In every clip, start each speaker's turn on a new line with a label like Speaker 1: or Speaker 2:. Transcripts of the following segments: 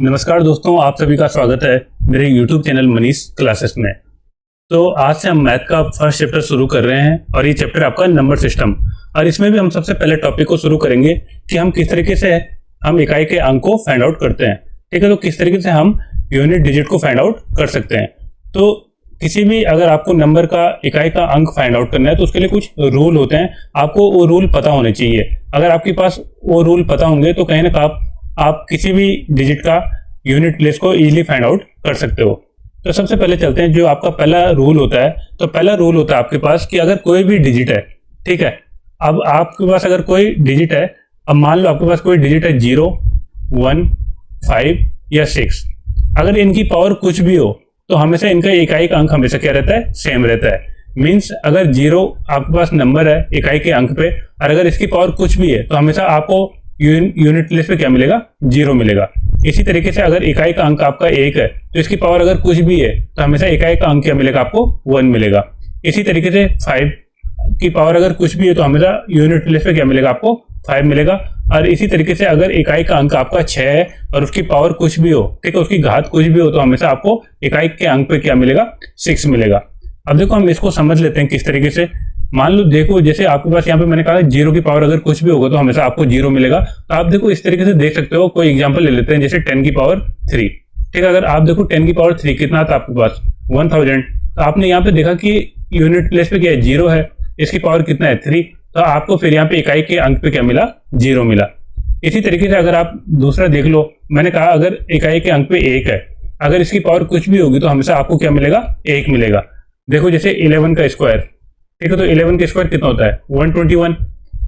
Speaker 1: नमस्कार दोस्तों, आप सभी का स्वागत है मेरे YouTube चैनल मनीष क्लासेस में। तो आज से हम मैथ का फर्स्ट चैप्टर शुरू कर रहे हैं और ये चैप्टर आपका नंबर सिस्टम। और इसमें भी हम सबसे पहले टॉपिक को शुरू करेंगे कि हम किस तरीके से हम इकाई के अंक को फाइंड आउट करते हैं। ठीक है, तो किस तरीके से हम यूनिट डिजिट को फाइंड आउट कर सकते हैं। तो किसी भी अगर आपको नंबर का इकाई का अंक फाइंड आउट करना है तो उसके लिए कुछ रूल होते हैं, आपको वो रूल पता होने चाहिए। अगर आपके पास वो रूल पता होंगे तो कहीं ना आप किसी भी डिजिट का यूनिट प्लेस को इजीली फाइंड आउट कर सकते हो। तो सबसे पहले चलते हैं, जो आपका पहला रूल होता है। तो पहला रूल होता है आपके पास कि अगर कोई भी डिजिट है, ठीक है, अब आपके पास अगर कोई डिजिट है, अब मान लो आपके पास कोई डिजिट है 0, 1, 5 या 6, अगर इनकी पावर कुछ भी हो तो हमेशा इनका इकाई का अंक हमेशा क्या रहता है, सेम रहता है। मीन्स अगर 0 आपके पास नंबर है इकाई के अंक पे, और अगर इसकी पावर कुछ भी है तो हमेशा आपको यूनिट प्लेस पे क्या मिलेगा, 0 मिलेगा। इसी तरीके से अगर इकाई का अंक आपका 1 है तो इसकी पावर अगर कुछ भी है तो हमेशा इकाई का अंक क्या मिलेगा, आपको 1 मिलेगा। इसी तरीके से 5 की पावर अगर कुछ भी है तो हमेशा यूनिट प्लेस पे क्या मिलेगा, आपको 5 मिलेगा। और इसी तरीके से अगर इकाई का अंक आपका 6 है और उसकी पावर कुछ भी हो, ठीक है, उसकी घात कुछ भी हो, तो हमेशा आपको इकाई के अंक पे क्या मिलेगा, 6 मिलेगा। अब देखो हम इसको समझ लेते हैं किस तरीके से। मान लो देखो, जैसे आपके पास यहाँ पे मैंने कहा 0 की पावर अगर कुछ भी होगा तो हमेशा आपको 0 मिलेगा। तो आप देखो इस तरीके से देख सकते हो। कोई एग्जांपल ले लेते हैं, जैसे 10 की पावर 3, ठीक है। अगर आप देखो 10 की पावर 3 कितना था आपके पास, 1000। तो आपने यहाँ पे देखा कि यूनिट प्लेस पे क्या है, 0 है, इसकी पावर कितना है, 3। तो आपको फिर यहाँ पे इकाई के अंक पे क्या मिला, 0 मिला। इसी तरीके से अगर आप दूसरा देख लो, मैंने कहा अगर इकाई के अंक पे 1 है, अगर इसकी पावर कुछ भी होगी तो हमेशा आपको क्या मिलेगा, 1 मिलेगा। देखो जैसे 11 का स्क्वायर, ठीक है, तो 11 का स्क्वायर कितना होता है, 121।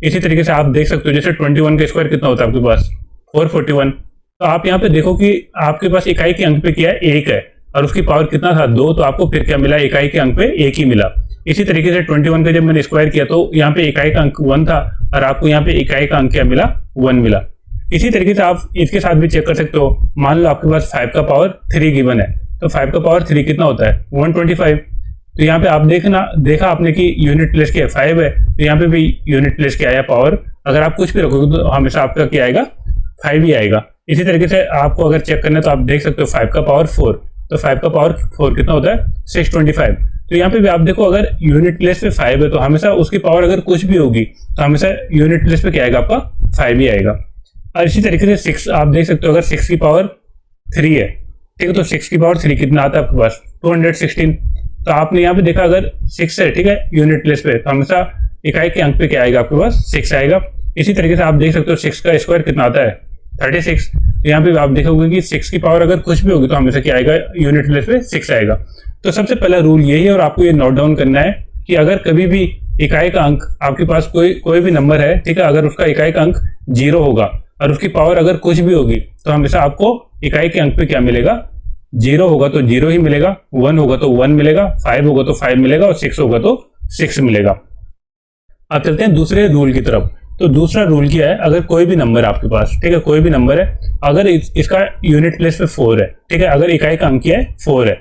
Speaker 1: इसी तरीके से आप देख सकते हो जैसे 21 का स्क्वायर कितना होता है आपके पास, 441। तो आप यहाँ पे देखो कि आपके पास इकाई के अंक पे क्या है, 1 है, और उसकी पावर कितना था, 2। तो आपको फिर क्या मिला, इकाई के अंक पे 1 ही मिला। इसी तरीके से 21 का जब मैंने स्क्वायर किया तो यहाँ पे इकाई का अंक 1 था और आपको यहाँ पे इकाई का अंक क्या मिला, 1 मिला। इसी तरीके से आप इसके साथ भी चेक कर सकते हो। मान लो आपके पास 5 का पावर 3 गिवन है, तो 5 का पावर 3 कितना होता है, 125। तो यहाँ पे आप देखा आपने कि यूनिट प्लेस क्या है, 5 है, तो यहाँ पे भी यूनिट प्लेस क्या आया, पावर। अगर आप कुछ भी रखोगे तो हमेशा आपका क्या आएगा, 5 ही आएगा। इसी तरीके से आपको अगर चेक करना है तो आप देख सकते हो 5 का पावर 4, तो 5 का पावर 4 कितना होता है, 625। तो यहाँ पे भी आप देखो अगर यूनिट प्लेस पे 5 है तो हमेशा उसकी पावर अगर कुछ भी होगी तो हमेशा यूनिट प्लेस पे क्या आएगा, आपका 5 ही आएगा। और इसी तरीके से 6 आप देख सकते हो, अगर 6 की पावर 3 है, ठीक है, तो 6 की पावर 3 कितना आता है आपके पास, 216। तो आपने यहाँ पे देखा अगर 6 है, ठीक है, यूनिट प्लेस पे, तो हमेशा इकाई के अंक पे क्या आएगा, आपके पास 6 आएगा। इसी तरीके से आप देख सकते हो 6 का स्क्वायर कितना आता है, 36। तो यहाँ पे आप देखोगे कि 6 की पावर अगर कुछ भी होगी तो हमेशा क्या आएगा, यूनिट प्लेस पे 6 आएगा। तो सबसे पहला रूल यही है, और आपको ये नोट डाउन करना है कि अगर कभी भी इकाई का अंक आपके पास कोई भी नंबर है, ठीक है, अगर उसका इकाई का अंक 0 होगा और उसकी पावर अगर कुछ भी होगी तो हमेशा आपको इकाई के अंक पे क्या मिलेगा, 0 होगा तो 0 ही मिलेगा, 1 होगा तो 1 मिलेगा, 5 होगा तो 5 मिलेगा, और 6 होगा तो 6 मिलेगा। अब चलते हैं दूसरे रूल की तरफ। तो दूसरा रूल क्या है, अगर कोई भी नंबर आपके पास, ठीक है, कोई भी नंबर है, अगर इसका यूनिट प्लेस पे 4 है, ठीक है, अगर इकाई का अंक क्या है, 4 है,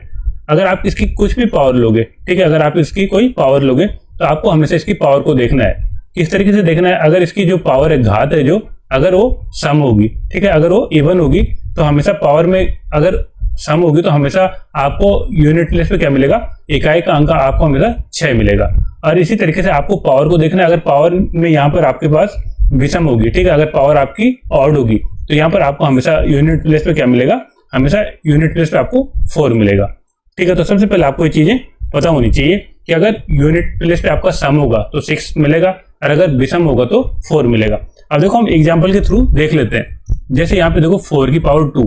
Speaker 1: अगर आप इसकी कुछ भी पावर लोगे, ठीक है, अगर आप इसकी कोई पावर लोगे तो आपको हमेशा इसकी पावर को देखना है। किस तरीके से देखना है, अगर इसकी जो पावर है, घात है जो, अगर वो सम होगी, ठीक है, अगर वो इवन होगी तो हमेशा पावर में अगर सम होगी तो हमेशा आपको यूनिट प्लेस पे क्या मिलेगा, इकाई का अंक आपको हमेशा 6 मिलेगा। और इसी तरीके से आपको पावर को देखना है, अगर पावर में यहाँ पर आपके पास विषम होगी, ठीक है, अगर पावर आपकी ऑड होगी तो यहाँ पर आपको हमेशा यूनिट प्लेस पे क्या मिलेगा, हमेशा यूनिट प्लेस पे आपको 4 मिलेगा। ठीक है, तो सबसे पहले आपको ये चीजें पता होनी चाहिए कि अगर यूनिट प्लेस पे आपका सम होगा तो 6 मिलेगा, और अगर विषम होगा तो 4 मिलेगा। अब देखो हम एग्जाम्पल के थ्रू देख लेते हैं। जैसे यहाँ पे देखो 4 की पावर 2,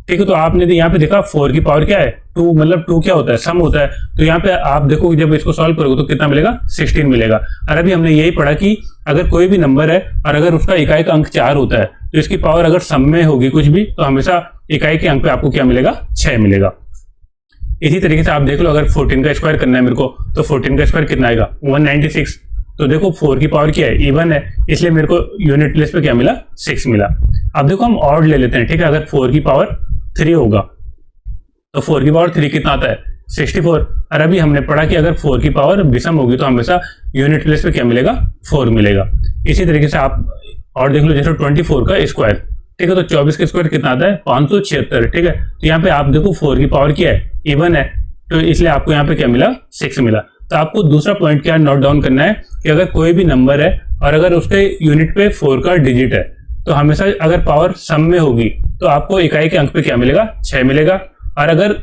Speaker 1: ठीक है, तो आपने यहाँ पे देखा 4 की पावर क्या है, 2, मतलब 2 क्या होता है, सम होता है। तो यहाँ पे आप देखो जब इसको सॉल्व करोगे तो कितना मिलेगा, 16 मिलेगा। और अभी हमने यही पढ़ा कि अगर कोई भी नंबर है और अगर उसका इकाई का अंक 4 होता है तो इसकी पावर अगर सम में होगी कुछ भी तो हमेशा इकाई के अंक पे आपको क्या मिलेगा, 6 मिलेगा। इसी तरीके से आप देख लो, अगर 14 का स्क्वायर करना है मेरे को तो 14 का स्क्वायर कितना आएगा, 196। तो देखो 4 की पावर क्या है, इवन है, इसलिए मेरे को यूनिट प्लेस पे क्या मिला, 6 मिला। अब देखो हम ऑड ले लेते हैं, ठीक है, अगर 4 की पावर 3 होगा तो 4 की पावर 3 कितना आता है, 64। और अभी हमने पढ़ा कि अगर 4 की पावर विषम होगी तो हमेशा यूनिट प्लेस पे क्या मिलेगा, 4 मिलेगा। इसी तरीके से आप और देख लो, जैसे 24 का स्क्वायर, ठीक है। तो 24 का स्क्वायर कितना आता है 576, ठीक है। तो यहाँ पे आप देखो 4 की पावर क्या है, इवन है, तो इसलिए आपको यहाँ पे क्या मिला 6 मिला। तो आपको दूसरा पॉइंट क्या नोट डाउन करना है कि अगर कोई भी नंबर है और अगर उसके यूनिट पे 4 का डिजिट है तो हमेशा अगर पावर सम में होगी तो आपको इकाई के अंक पे क्या मिलेगा 6 मिलेगा। और अगर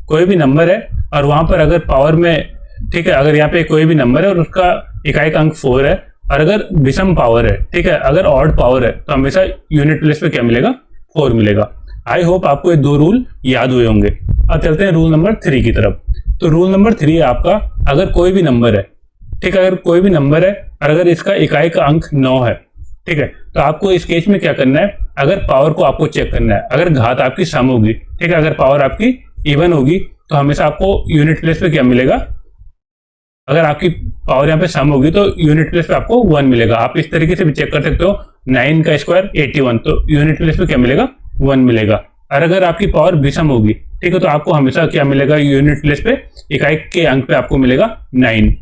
Speaker 1: कोई भी नंबर है और वहां पर अगर पावर में, ठीक है, अगर यहाँ पे कोई भी नंबर है और उसका इकाई का अंक 4 है और अगर विषम पावर है, ठीक है, अगर ऑड पावर है तो हमेशा यूनिट प्लेस पे क्या मिलेगा 4 मिलेगा। आई होप आपको ये 2 रूल याद हुए होंगे। अब चलते हैं रूल नंबर 3 की तरफ। तो रूल नंबर 3 है आपका, अगर कोई भी नंबर है, ठीक है, अगर कोई भी नंबर है और अगर इसका इकाई का अंक 9 है, ठीक है, तो आपको इस केस में क्या करना है, अगर पावर को आपको चेक करना है, अगर घात आपकी सम होगी, ठीक है, अगर पावर आपकी इवन होगी तो हमेशा आपको यूनिट प्लेस पे क्या मिलेगा, अगर आपकी पावर यहाँ पे सम होगी तो यूनिट प्लेस पे आपको 1 मिलेगा। आप इस तरीके से भी चेक कर सकते हो, 9 का स्क्वायर 81, तो यूनिट प्लेस पे क्या मिलेगा 1 मिलेगा। और अगर आपकी पावर विषम होगी, ठीक है, तो आपको हमेशा क्या मिलेगा यूनिट प्लेस पे इकाई के अंक पे आपको मिलेगा 9।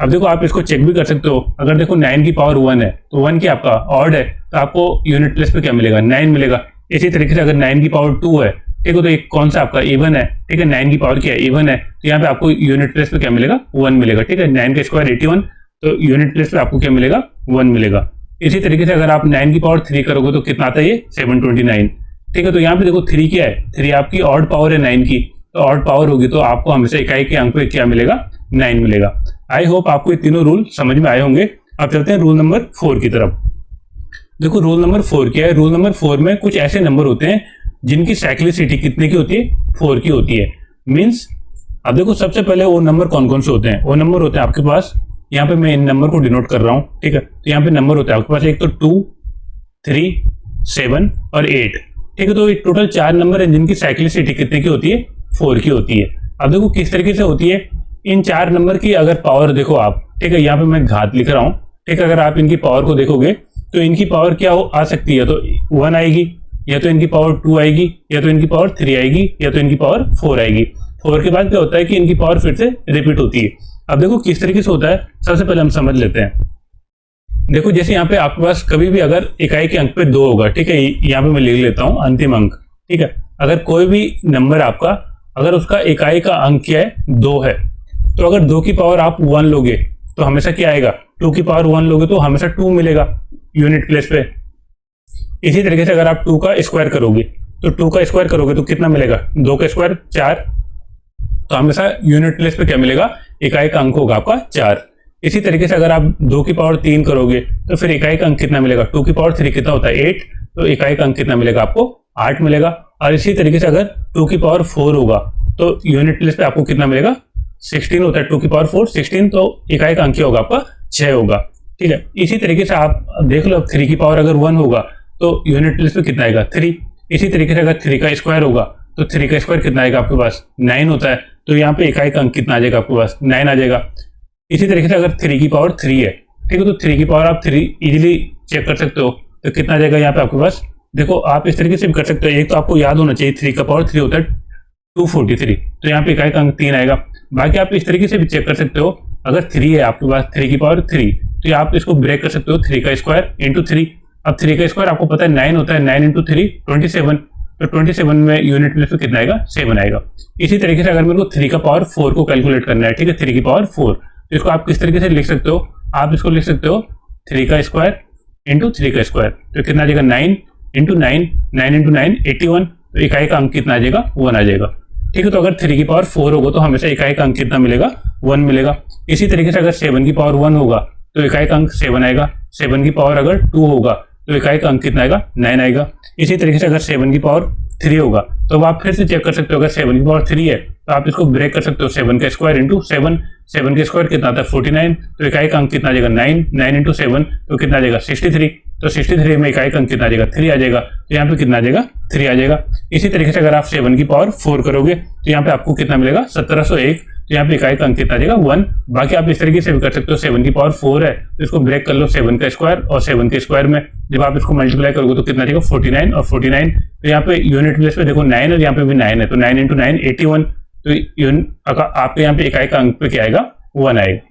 Speaker 1: अब देखो आप इसको चेक भी कर सकते हो, अगर देखो 9 की पावर 1 है तो 1 क्या आपका ऑड है, तो आपको यूनिट प्लेस पे क्या मिलेगा 9 मिलेगा। इसी तरीके से अगर 9 की पावर 2 है, ठीक है, तो एक कौन सा आपका इवन है, ठीक है, 9 की पावर क्या है इवन है, तो यहाँ पे आपको यूनिट प्लेस पे क्या मिलेगा 1 मिलेगा, ठीक है। 9 का स्क्वायर 81, तो यूनिट प्लेस पे आपको क्या मिलेगा 1 मिलेगा। इसी तरीके से अगर आप 9 की पावर 3 करोगे तो कितना आता है ये 729, ठीक है। तो यहाँ पे देखो 3 क्या है, 3 आपकी ऑड पावर है 9 की, तो ऑड पावर होगी तो आपको हमेशा इकाई के अंक पे क्या मिलेगा 9 मिलेगा। आई होप आपको ये तीनों रूल समझ में आए होंगे। अब चलते हैं रूल नंबर 4 की तरफ। देखो रूल नंबर 4 क्या है, रूल नंबर 4 में कुछ ऐसे नंबर होते हैं जिनकी साइक्लिसिटी कितने की होती है 4 की होती है। मींस अब देखो सबसे पहले वो नंबर कौन कौन से होते हैं, वो नंबर होते हैं आपके पास, यहाँ पे मैं इन नंबर को डिनोट कर रहा हूँ, ठीक है। तो यहाँ पे नंबर होता है आपके पास, एक तो 2, 3, 7 और 8, ठीक है। तो ये टोटल 4 नंबर है जिनकी साइक्लिसिटी कितने की होती है 4 की होती है। अब देखो किस तरीके से होती है, इन 4 नंबर की अगर पावर देखो आप, ठीक है, यहाँ पे मैं घात लिख रहा हूँ, ठीक है, अगर आप इनकी पावर को देखोगे तो इनकी पावर क्या आ सकती है, तो 1 आएगी, या तो इनकी पावर 2 आएगी, या तो इनकी पावर 3 आएगी, या तो इनकी पावर 4 आएगी। 4 के बाद क्या होता है कि इनकी पावर फिर से रिपीट होती है। अब देखो किस तरीके से होता है, सबसे पहले हम समझ लेते हैं। देखो जैसे यहाँ पे आपके पास कभी भी अगर इकाई के अंक पे 2 होगा, ठीक है, यहाँ पे मैं लिख लेता हूँ अंतिम अंक, ठीक है। अगर कोई भी नंबर आपका, अगर उसका इकाई का अंक क्या है 2 है, तो अगर 2 की पावर आप 1 लोगे तो हमेशा क्या आएगा, 2 की पावर 1 लोगे तो हमेशा 2 मिलेगा यूनिट प्लेस पे। इसी तरीके से अगर आप 2 का स्क्वायर करोगे तो 2 का स्क्वायर करोगे तो कितना मिलेगा, 2 का स्क्वायर 4, तो हमेशा यूनिट प्लेस पे क्या मिलेगा, इकाई का अंक होगा आपका 4। इसी तरीके से अगर आप 2 की पावर 3 करोगे तो फिर इकाई का अंक कितना मिलेगा, 2 की पावर 3 कितना होता है 8, तो इकाई का अंक कितना मिलेगा आपको 8 मिलेगा। और इसी तरीके से अगर 2 की पावर 4 होगा तो यूनिट प्लेस पे आपको कितना मिलेगा 16 होता है, 2 की पावर 4 16, तो इकाई का अंक क्या होगा आपका 6 होगा, ठीक है। इसी तरीके से आप देख लो, 3 की पावर अगर 1 होगा तो यूनिट प्लेस पे कितना आएगा 3। इसी तरीके से अगर 3 का स्क्वायर होगा तो 3 का स्क्वायर कितना आएगा आपके पास 9 होता है, तो यहाँ पे इकाई का अंक कितना आ जाएगा आपके पास 9 आ जाएगा। इसी तरीके से अगर 3 की पावर 3 है, ठीक है, तो 3 की पावर आप 3 इजीली चेक कर सकते हो, तो कितना आ जाएगा यहाँ पे आपके पास, देखो आप इस तरीके से भी कर सकते हो। एक तो आपको याद होना चाहिए 3 का पावर 3 होता है 243, तो यहाँ पे इकाई का अंक 3 आएगा। बाकी आप इस तरीके से भी चेक कर सकते हो, अगर 3 है आपके पास 3 की पावर 3, तो आप इसको ब्रेक कर सकते हो 3 का स्क्वायर इंटू 3। अब 3 का स्क्वायर आपको पता है 9 होता है, 9 इंटू 3 27, तो 27 में यूनिट प्लेस पे कितना आएगा 7 आएगा। इसी तरीके से अगर मेरे को 3 का पावर 4 को कैलकुलेट करना है, ठीक है, 3 की पावर 4, तो इसको आप किस तरीके से लिख सकते हो, आप इसको लिख सकते हो 3 का स्क्वायर इंटू 3 का स्क्वायर, तो कितना आ जाएगा 9 इंटू 9, 9 इंटू 9 81, तो इकाई का अंक कितना आ जाएगा 1 आ जाएगा, ठीक है। तो अगर 3 की पावर 4 होगा तो हमेशा इकाई का अंक कितना मिलेगा 1 मिलेगा। इसी तरीके से अगर 7 की पावर 1 होगा तो इकाई का अंक 7 आएगा। 7 की पावर अगर 2 होगा तो इकाई का अंक कितना आएगा 9 आएगा। इसी तरीके से अगर 7 की पावर 3 होगा तो आप फिर से चेक कर सकते हो, अगर 7 की पावर 3 है तो आप इसको ब्रेक कर सकते हो 7 का स्क्वायर इंटू 7, 7 का स्क्वायर कितना आता है 49, तो इकाई का अंक कितना आ जाएगा 9, 9 इंटू 7, तो कितना आ जाएगा 63, तो 63 में इकाई का अंक कितना आ जाएगा 3 आ जाएगा, तो यहाँ पे कितना आ जाएगा 3 आ जाएगा। इसी तरीके से अगर आप 7 की पावर 4 करोगे तो यहाँ पे आपको कितना मिलेगा 1701, तो यहाँ पे इकाई का अंक कितना आ जाएगा 1। बाकी आप इस तरीके से भी कर सकते हो, 7 की पावर 4 है तो इसको ब्रेक कर लो 7 का स्क्वायर, और 7 के स्क्वायर में जब आप इसको मल्टीप्लाई करोगे तो कितना आ जाएगा 49, और 49 तो यहाँ पे यूनिट प्लेस पे देखो 9 और यहाँ पे भी 9 है, तो 9 इंटू 9 81, तो आपके यहाँ पे इकाई का अंक पे क्या आएगा 1 आएगा।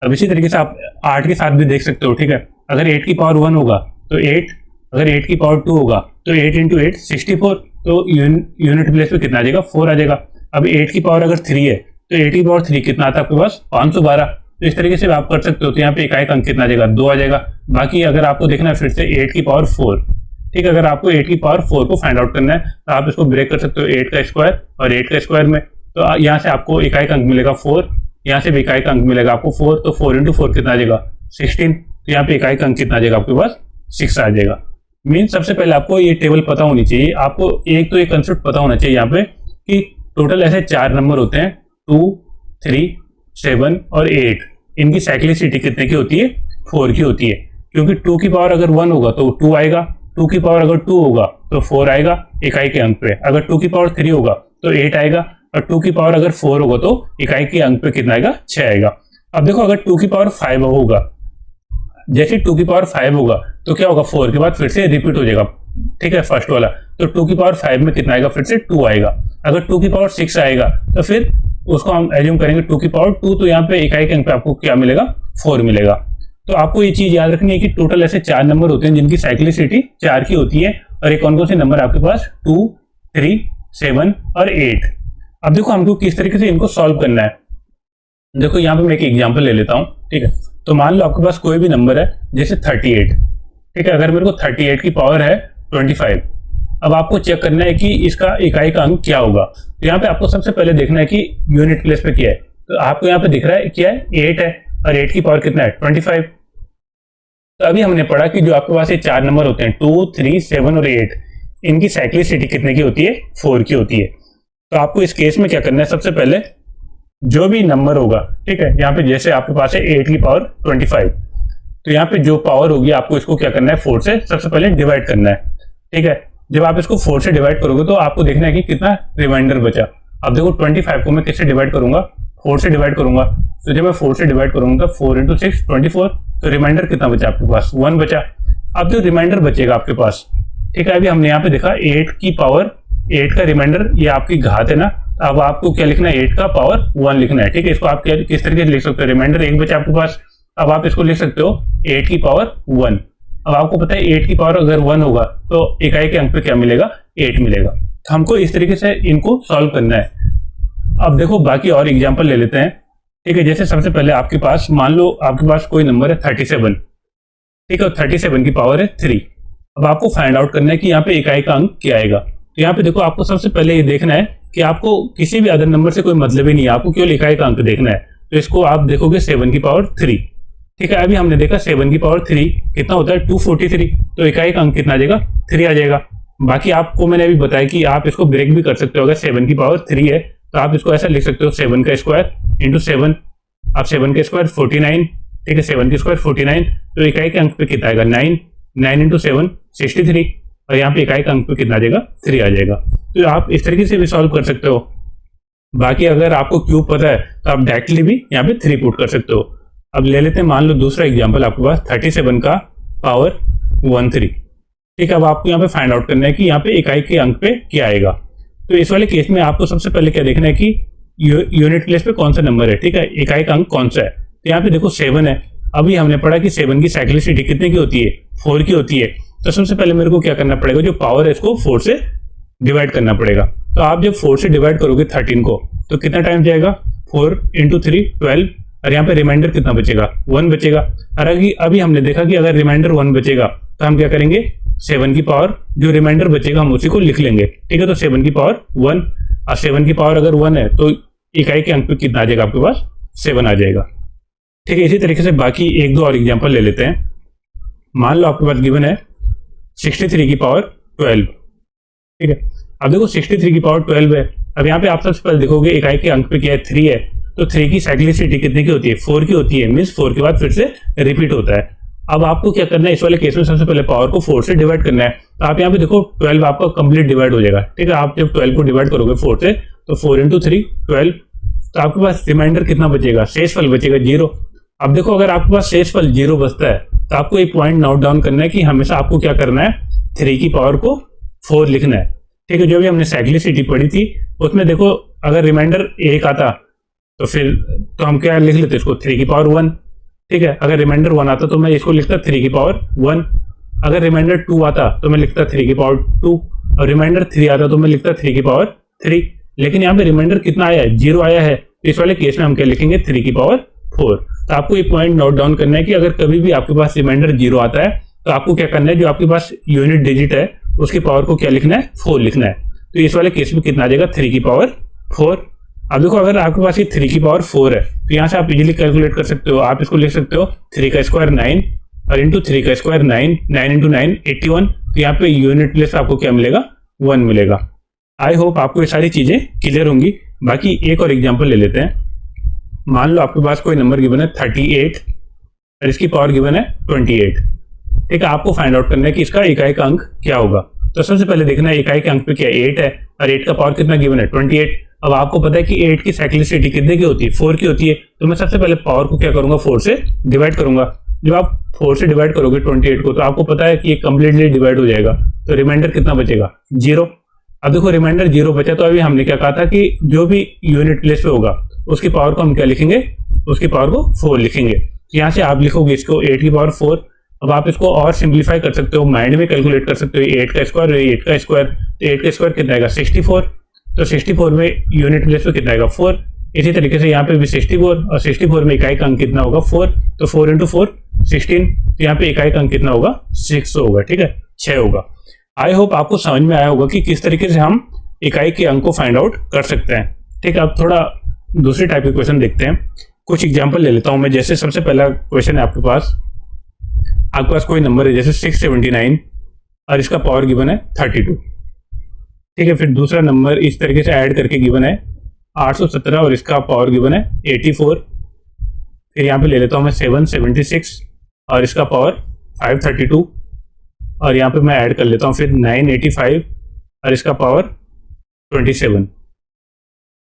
Speaker 1: अब इसी तरीके से आप 8 के साथ भी देख सकते हो, ठीक है, अगर 8 की पावर 1 होगा तो 8 अगर 8 की पावर 2 होगा तो 8 इंटू 8 64, तो यूनिट प्लेस पे कितना आ जाएगा 4 आ जाएगा। अब 8 की पावर अगर 3 है तो 8 की पावर 3 कितना आता है आपके पास 512। तो इस तरीके से आप कर सकते हो। तो यहाँ पे इकाई का अंक कितना आ जाएगा 2 आ जाएगा। बाकी अगर आपको देखना है फिर से 8 की पावर 4, ठीक है, अगर आपको 8 की पावर 4 को फाइंड आउट करना है तो आप इसको ब्रेक कर सकते हो 8 का स्क्वायर और 8 का स्क्वायर में। तो यहाँ से आपको इकाई का अंक मिलेगा 4, यहाँ से भी इकाई का अंक मिलेगा आपको 4, तो 4 इंटू 4 कितना आ जाएगा 16। तो यहाँ पे इकाई का अंक कितना आ जाएगा आपके पास 6 आ जाएगा। मीन सबसे पहले आपको ये टेबल पता होनी चाहिए। आपको एक तो एक कंसेप्ट पता होना चाहिए यहाँ पे कि टोटल ऐसे 4 नंबर होते हैं 2, 3, 7 और 8। इनकी साइक्लिसिटी कितने की होती है 4 की होती है, क्योंकि 2 की पावर अगर 1 होगा तो 2 आएगा, 2 की पावर अगर 2 होगा तो 4 आएगा इकाई के अंक पे। अगर 2 की पावर 3 होगा तो 8 आएगा, और 2 की पावर अगर 4 होगा तो इकाई के अंक पे कितना आएगा 6 आएगा। अब देखो अगर 2 की पावर 5 होगा, जैसे 2 की पावर 5 होगा तो क्या होगा 4 के बाद फिर से रिपीट हो जाएगा, ठीक है, फर्स्ट वाला। तो 2 की पावर 5 में कितना आएगा फिर से 2 आएगा। अगर 2 की पावर 6 आएगा तो फिर उसको हम एज्यूम करेंगे 2 की पावर 2, तो यहाँ पे इकाई के अंक पे आपको क्या मिलेगा 4 मिलेगा। तो आपको ये चीज याद रखनी है कि टोटल ऐसे 4 नंबर होते हैं जिनकी साइक्लिसिटी 4 की होती है। और ये कौन कौन से नंबर आपके पास 2, 3, 7 और 8। अब देखो हमको किस तरीके से इनको सॉल्व करना है। देखो यहाँ पे मैं एक एग्जांपल ले लेता हूँ, ठीक है। तो मान लो आपके पास कोई भी नंबर है जैसे 38, ठीक है। अगर मेरे को 38 की पावर है 25, अब आपको चेक करना है कि इसका इकाई का अंक क्या होगा। तो यहाँ पे आपको सबसे पहले देखना है कि यूनिट प्लेस पे क्या है। तो आपको यहाँ पे दिख रहा है क्या है 8 है, और 8 की पावर कितना है 25। तो अभी हमने पढ़ा कि जो आपके पास ये 4 नंबर होते हैं 2, 3, 7 और 8, इनकी साइक्लिसिटी कितने की होती है 4 की होती है। तो आपको इस केस में क्या करना है, सबसे पहले जो भी नंबर होगा, ठीक है, यहाँ पे जैसे आपके पास है 8 की पावर 25, तो यहाँ पे जो पावर होगी आपको इसको क्या करना है 4 से सबसे पहले डिवाइड करना है, ठीक है। जब आप इसको 4 से डिवाइड करोगे तो आपको देखना है कि कितना रिमाइंडर बचा। अब देखो 25 को मैं किससे डिवाइड करूंगा 4 से डिवाइड करूंगा। तो जब मैं 4 से डिवाइड करूंगा 4 इंटू 6 24, तो रिमाइंडर कितना बचा आपके पास 1 बचा। अब जो रिमाइंडर बचेगा आपके पास, ठीक है, अभी हमने यहाँ पे देखा 8 की पावर 8 का रिमाइंडर, ये आपकी घात है ना। अब आपको क्या लिखना है 8 का पावर 1 लिखना है, ठीक है। इसको आप किस तरीके से लिख सकते हो, रिमाइंडर 1 बचा आपके पास। अब आप इसको लिख सकते हो 8 की पावर 1। अब आपको पता है 8 की पावर अगर 1 होगा तो इकाई के अंक पे क्या मिलेगा 8 मिलेगा। तो हमको इस तरीके से इनको सॉल्व करना है। अब देखो बाकी और एग्जांपल ले लेते हैं, ठीक है। जैसे सबसे पहले आपके पास मान लो आपके पास कोई नंबर है 37, ठीक है, 37 की पावर है 3। अब आपको फाइंड आउट करना है कि यहाँ पे इकाई का अंक क्या आएगा। तो यहाँ पे देखो आपको सबसे पहले ये देखना है कि आपको किसी भी अदर नंबर से कोई मतलब ही नहीं है, आपको केवल इकाई का अंक देखना है। तो इसको आप देखोगे 7 की पावर 3, ठीक है। अभी हमने देखा 7 की पावर 3 कितना होता है 243, तो इकाई का अंक कितना आ जाएगा 3 आ जाएगा। बाकी आपको मैंने अभी बताया कि आप इसको ब्रेक भी कर सकते हो। अगर 7 की पावर 3 है तो आप इसको ऐसा लिख सकते हो 7 का स्क्वायर इंटू 7, आप 7 का स्क्वायर 49, ठीक है, 7 का स्क्वायर 49, तो इकाई के अंक पे कितना आएगा 9, 9 इंटू 7 63, और यहाँ पे इकाई का अंक पे कितना आ जाएगा 3 आ जाएगा। तो आप इस तरीके से भी सॉल्व कर सकते हो। बाकी अगर आपको क्यूब पता है तो आप डायरेक्टली भी यहाँ पे 3 पुट कर सकते हो। अब ले लेते हैं मान लो दूसरा एग्जांपल आपके पास 37 का पावर 13, ठीक है। अब आपको यहाँ पे फाइंड आउट करना है कि यहाँ पे इकाई के अंक पे क्या आएगा। तो इस वाले केस में आपको सबसे पहले क्या देखना है कि यूनिट प्लेस पे कौन सा नंबर है, ठीक है, इकाई का अंक कौन सा है। तो यहाँ पे देखो 7 है। अभी हमने पढ़ा कि 7 की साइक्लिसिटी कितने की होती है 4 की होती है। तो सबसे पहले मेरे को क्या करना पड़ेगा, जो पावर है इसको 4 से डिवाइड करना पड़ेगा। तो आप जब 4 से डिवाइड करोगे 13 को तो कितना टाइम जाएगा 4 इंटू 3 12, और यहाँ पे रिमाइंडर कितना बचेगा 1 बचेगा। और अभी हमने देखा कि अगर रिमाइंडर 1 बचेगा तो हम क्या करेंगे 7 की पावर जो रिमाइंडर बचेगा हम उसी को लिख लेंगे, ठीक है। तो 7 की पावर 1, और 7 की पावर अगर 1 है तो इकाई के अंक पे कितना आ जाएगा आपके पास 7 आ जाएगा, ठीक है। इसी तरीके से बाकी 1-2 और एग्जाम्पल ले लेते हैं। मान लो आपके पास गिवन है 63 की पावर 12, ठीक है। अब देखो 63 की पावर 12 है। अब यहाँ पे आप सबसे पहले देखोगे इकाई के अंक पे क्या है 3 है, तो 3 की साइक्लिसिटी कितने की होती है 4 की होती है, मीन्स 4 के बाद फिर से रिपीट होता है। अब आपको क्या करना है इस वाले केस में सबसे पहले पावर को 4 से डिवाइड करना है। तो आप यहाँ पे देखो 12 आपका कंप्लीट डिवाइड हो जाएगा, ठीक है। आप जब 12 को डिवाइड करोगे 4 से तो 4 इंटू 3 12, तो आपके पास रिमाइंडर कितना बचेगा, शेषफल बचेगा 0। अब देखो अगर आपके पास शेषफल 0 बचता है तो आपको एक पॉइंट नोट डाउन करना है कि हमेशा आपको क्या करना है 3 की पावर को 4 लिखना है, ठीक है। जो भी हमने साइक्लिसिटी पढ़ी थी उसमें देखो अगर रिमाइंडर 1 आता तो फिर तो हम क्या लिख लेते इसको 3 की पावर 1, ठीक है। अगर रिमाइंडर 1 आता तो मैं इसको लिखता 3 की पावर 1। अगर रिमाइंडर 2 आता तो मैं लिखता 3 की पावर 2, और रिमाइंडर 3 आता तो मैं लिखता 3 की पावर 3। लेकिन यहाँ पे रिमाइंडर कितना आया है, 0 आया है, तो इस वाले केस में हम क्या लिखेंगे, 3 की पावर 4। तो आपको ये पॉइंट नोट डाउन करना है कि अगर कभी भी आपके पास रिमाइंडर 0 आता है तो आपको क्या करना है, जो आपके पास यूनिट डिजिट है उसकी पावर को क्या लिखना है, 4 लिखना है। तो इस वाले केस में कितना आ जाएगा, 3 की पावर 4। अब देखो अगर आपके पास ये 3 की पावर 4 है तो यहाँ से आप इजीली कैलकुलेट कर सकते हो। आप इसको लिख सकते हो 3 का स्क्वायर 9 और इंटू 3 का स्क्वायर 9, 9 इंटू 9 81। तो यहाँ पे यूनिट प्लेस आपको क्या मिलेगा, 1 मिलेगा। आई होप आपको ये सारी चीजें क्लियर होंगी। बाकी एक और एग्जांपल ले लेते हैं। मान लो आपके पास कोई नंबर गिवन है 38 और इसकी पावर गिवन है 28। ठीक है, आपको फाइंड आउट करना है कि इसका इकाई का अंक क्या होगा। तो सबसे पहले देखना है इकाई के अंक पे क्या 8 है और 8 का पावर कितना गिवन है, 28। अब आपको पता है कि 8 की साइक्लिसिटी कितने की होती है, 4 की होती है। तो मैं सबसे पहले पावर को क्या करूंगा, 4 से डिवाइड करूंगा। जब आप 4 से डिवाइड करोगे 28 को तो आपको पता है कि ये कंप्लीटली डिवाइड हो जाएगा। तो रिमाइंडर कितना बचेगा, 0। अब देखो रिमाइंडर 0 बचा, तो अभी हमने क्या कहा था कि जो भी यूनिट प्लेस पे होगा उसकी पावर को हम क्या लिखेंगे, उसकी पावर को 4 लिखेंगे। तो यहाँ से आप लिखोगे इसको 8 की पावर 4। अब आप इसको और सिंप्लीफाई कर सकते हो, माइंड में कैलकुलेट कर सकते हो। 8 का स्क्वायर 8 का स्क्वायर, तो 8 का स्क्वायर कितना आएगा, 64। तो 64 में यूनिट प्लेस पे कितना आएगा, 4। इसी तरीके से यहाँ पे भी 64 और 64 में इकाई का अंक कितना होगा, 4। तो 4 इंटू 4 16। तो यहाँ पे इकाई का अंक कितना होगा, 6 होगा। ठीक है, 6 होगा। आई होप आपको समझ में आया होगा कि किस तरीके से हम इकाई के अंक को फाइंड आउट कर सकते हैं। ठीक है, अब थोड़ा दूसरी टाइप के क्वेश्चन देखते हैं। कुछ एग्जांपल ले लेता हूं मैं। जैसे सबसे पहला क्वेश्चन है आपके पास कोई नंबर है जैसे 679 और इसका पावर गिवन है 32। ठीक है, फिर दूसरा नंबर इस तरीके से ऐड करके गिवन है 817 और इसका पावर गिवन है 84। फिर यहाँ पे ले लेता हूँ मैं 776 और इसका पावर 532, और यहाँ पे मैं ऐड कर लेता हूँ फिर 985 और इसका पावर 27।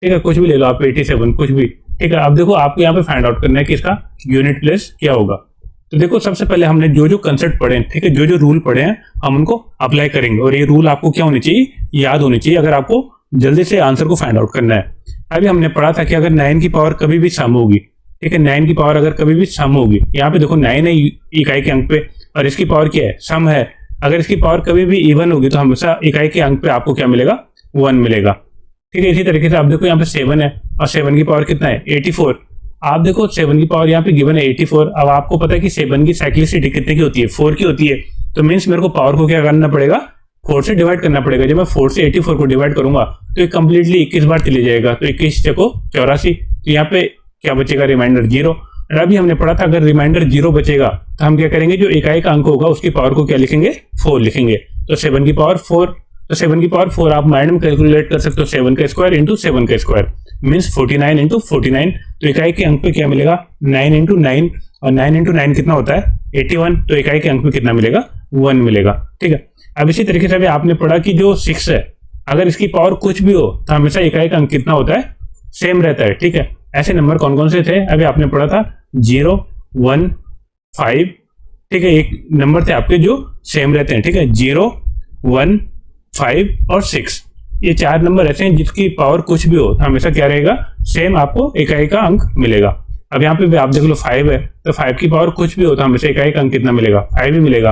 Speaker 1: ठीक है, कुछ भी ले लो आप, 87 कुछ भी। ठीक है, अब देखो आपको यहाँ पे फाइंड आउट करना है कि इसका यूनिट प्लेस क्या होगा। तो देखो सबसे पहले हमने जो जो कंसेप्ट पढ़े हैं, ठीक है, जो जो रूल पढ़े हैं हम उनको अप्लाई करेंगे। और ये रूल आपको क्या होनी चाहिए, याद होनी चाहिए अगर आपको जल्दी से आंसर को फाइंड आउट करना है। अभी हमने पढ़ा था कि अगर 9 की पावर कभी भी सम होगी, ठीक है, 9 की पावर अगर कभी भी सम होगी, यहाँ पे देखो 9 है इकाई के अंक पे और इसकी पावर क्या है, सम है। अगर इसकी पावर कभी भी इवन होगी तो हमेशा इकाई के अंक पे आपको क्या मिलेगा, 1 मिलेगा। ठीक है, इसी तरीके से आप देखो यहाँ पे 7 है और 7 की पावर कितना है, 84। आप देखो 7 की पावर यहाँ पे गिवन है 84। अब आपको पता है कि 7 की साइक्लिसिटी कितने की होती है, 4 की होती है। तो मीन्स मेरे को पावर को क्या करना पड़ेगा, 4 से डिवाइड करना पड़ेगा। जब मैं 4 से 84 को डिवाइड करूंगा तो ये कंप्लीटली 21 बार चले जाएगा। तो 21 को 84। तो यहाँ पे क्या बचेगा, रिमाइंडर 0। और अभी हमने पढ़ा था अगर रिमाइंडर 0 बचेगा तो हम क्या करेंगे, जो इकाई का अंक होगा उसकी पावर को क्या लिखेंगे, 4 लिखेंगे। तो 7 की पावर 4, तो 7 की पावर 4 आप माइंड में कैलकुलेट कर सकते हो। 7 का स्क्वायर इंटू 7 का स्क्वायर मीन्स 49 इंटू 49। तो इकाई के अंक पे क्या मिलेगा, 9 इंटू 9, और 9 इंटू 9 कितना होता है, 81। तो इकाई के अंक पे कितना मिलेगा, 1 मिलेगा। ठीक है, अब इसी तरीके से अभी आपने पढ़ा कि जो 6 है अगर इसकी पावर कुछ भी हो तो हमेशा इकाई का अंक कितना होता है, सेम रहता है। ठीक है, ऐसे नंबर कौन कौन से थे अभी आपने पढ़ा था, 0, 1, 5। ठीक है, एक नंबर थे आपके जो सेम रहते हैं। ठीक है, 0, 1, 5 और 6, ये 4 नंबर ऐसे हैं जिसकी पावर कुछ भी हो तो हमेशा क्या रहेगा, सेम आपको इकाई का अंक मिलेगा। अब यहाँ पे भी आप देख लो 5 है, तो 5 की पावर कुछ भी हो तो हमेशा इकाई का अंक कितना मिलेगा, 5 ही मिलेगा।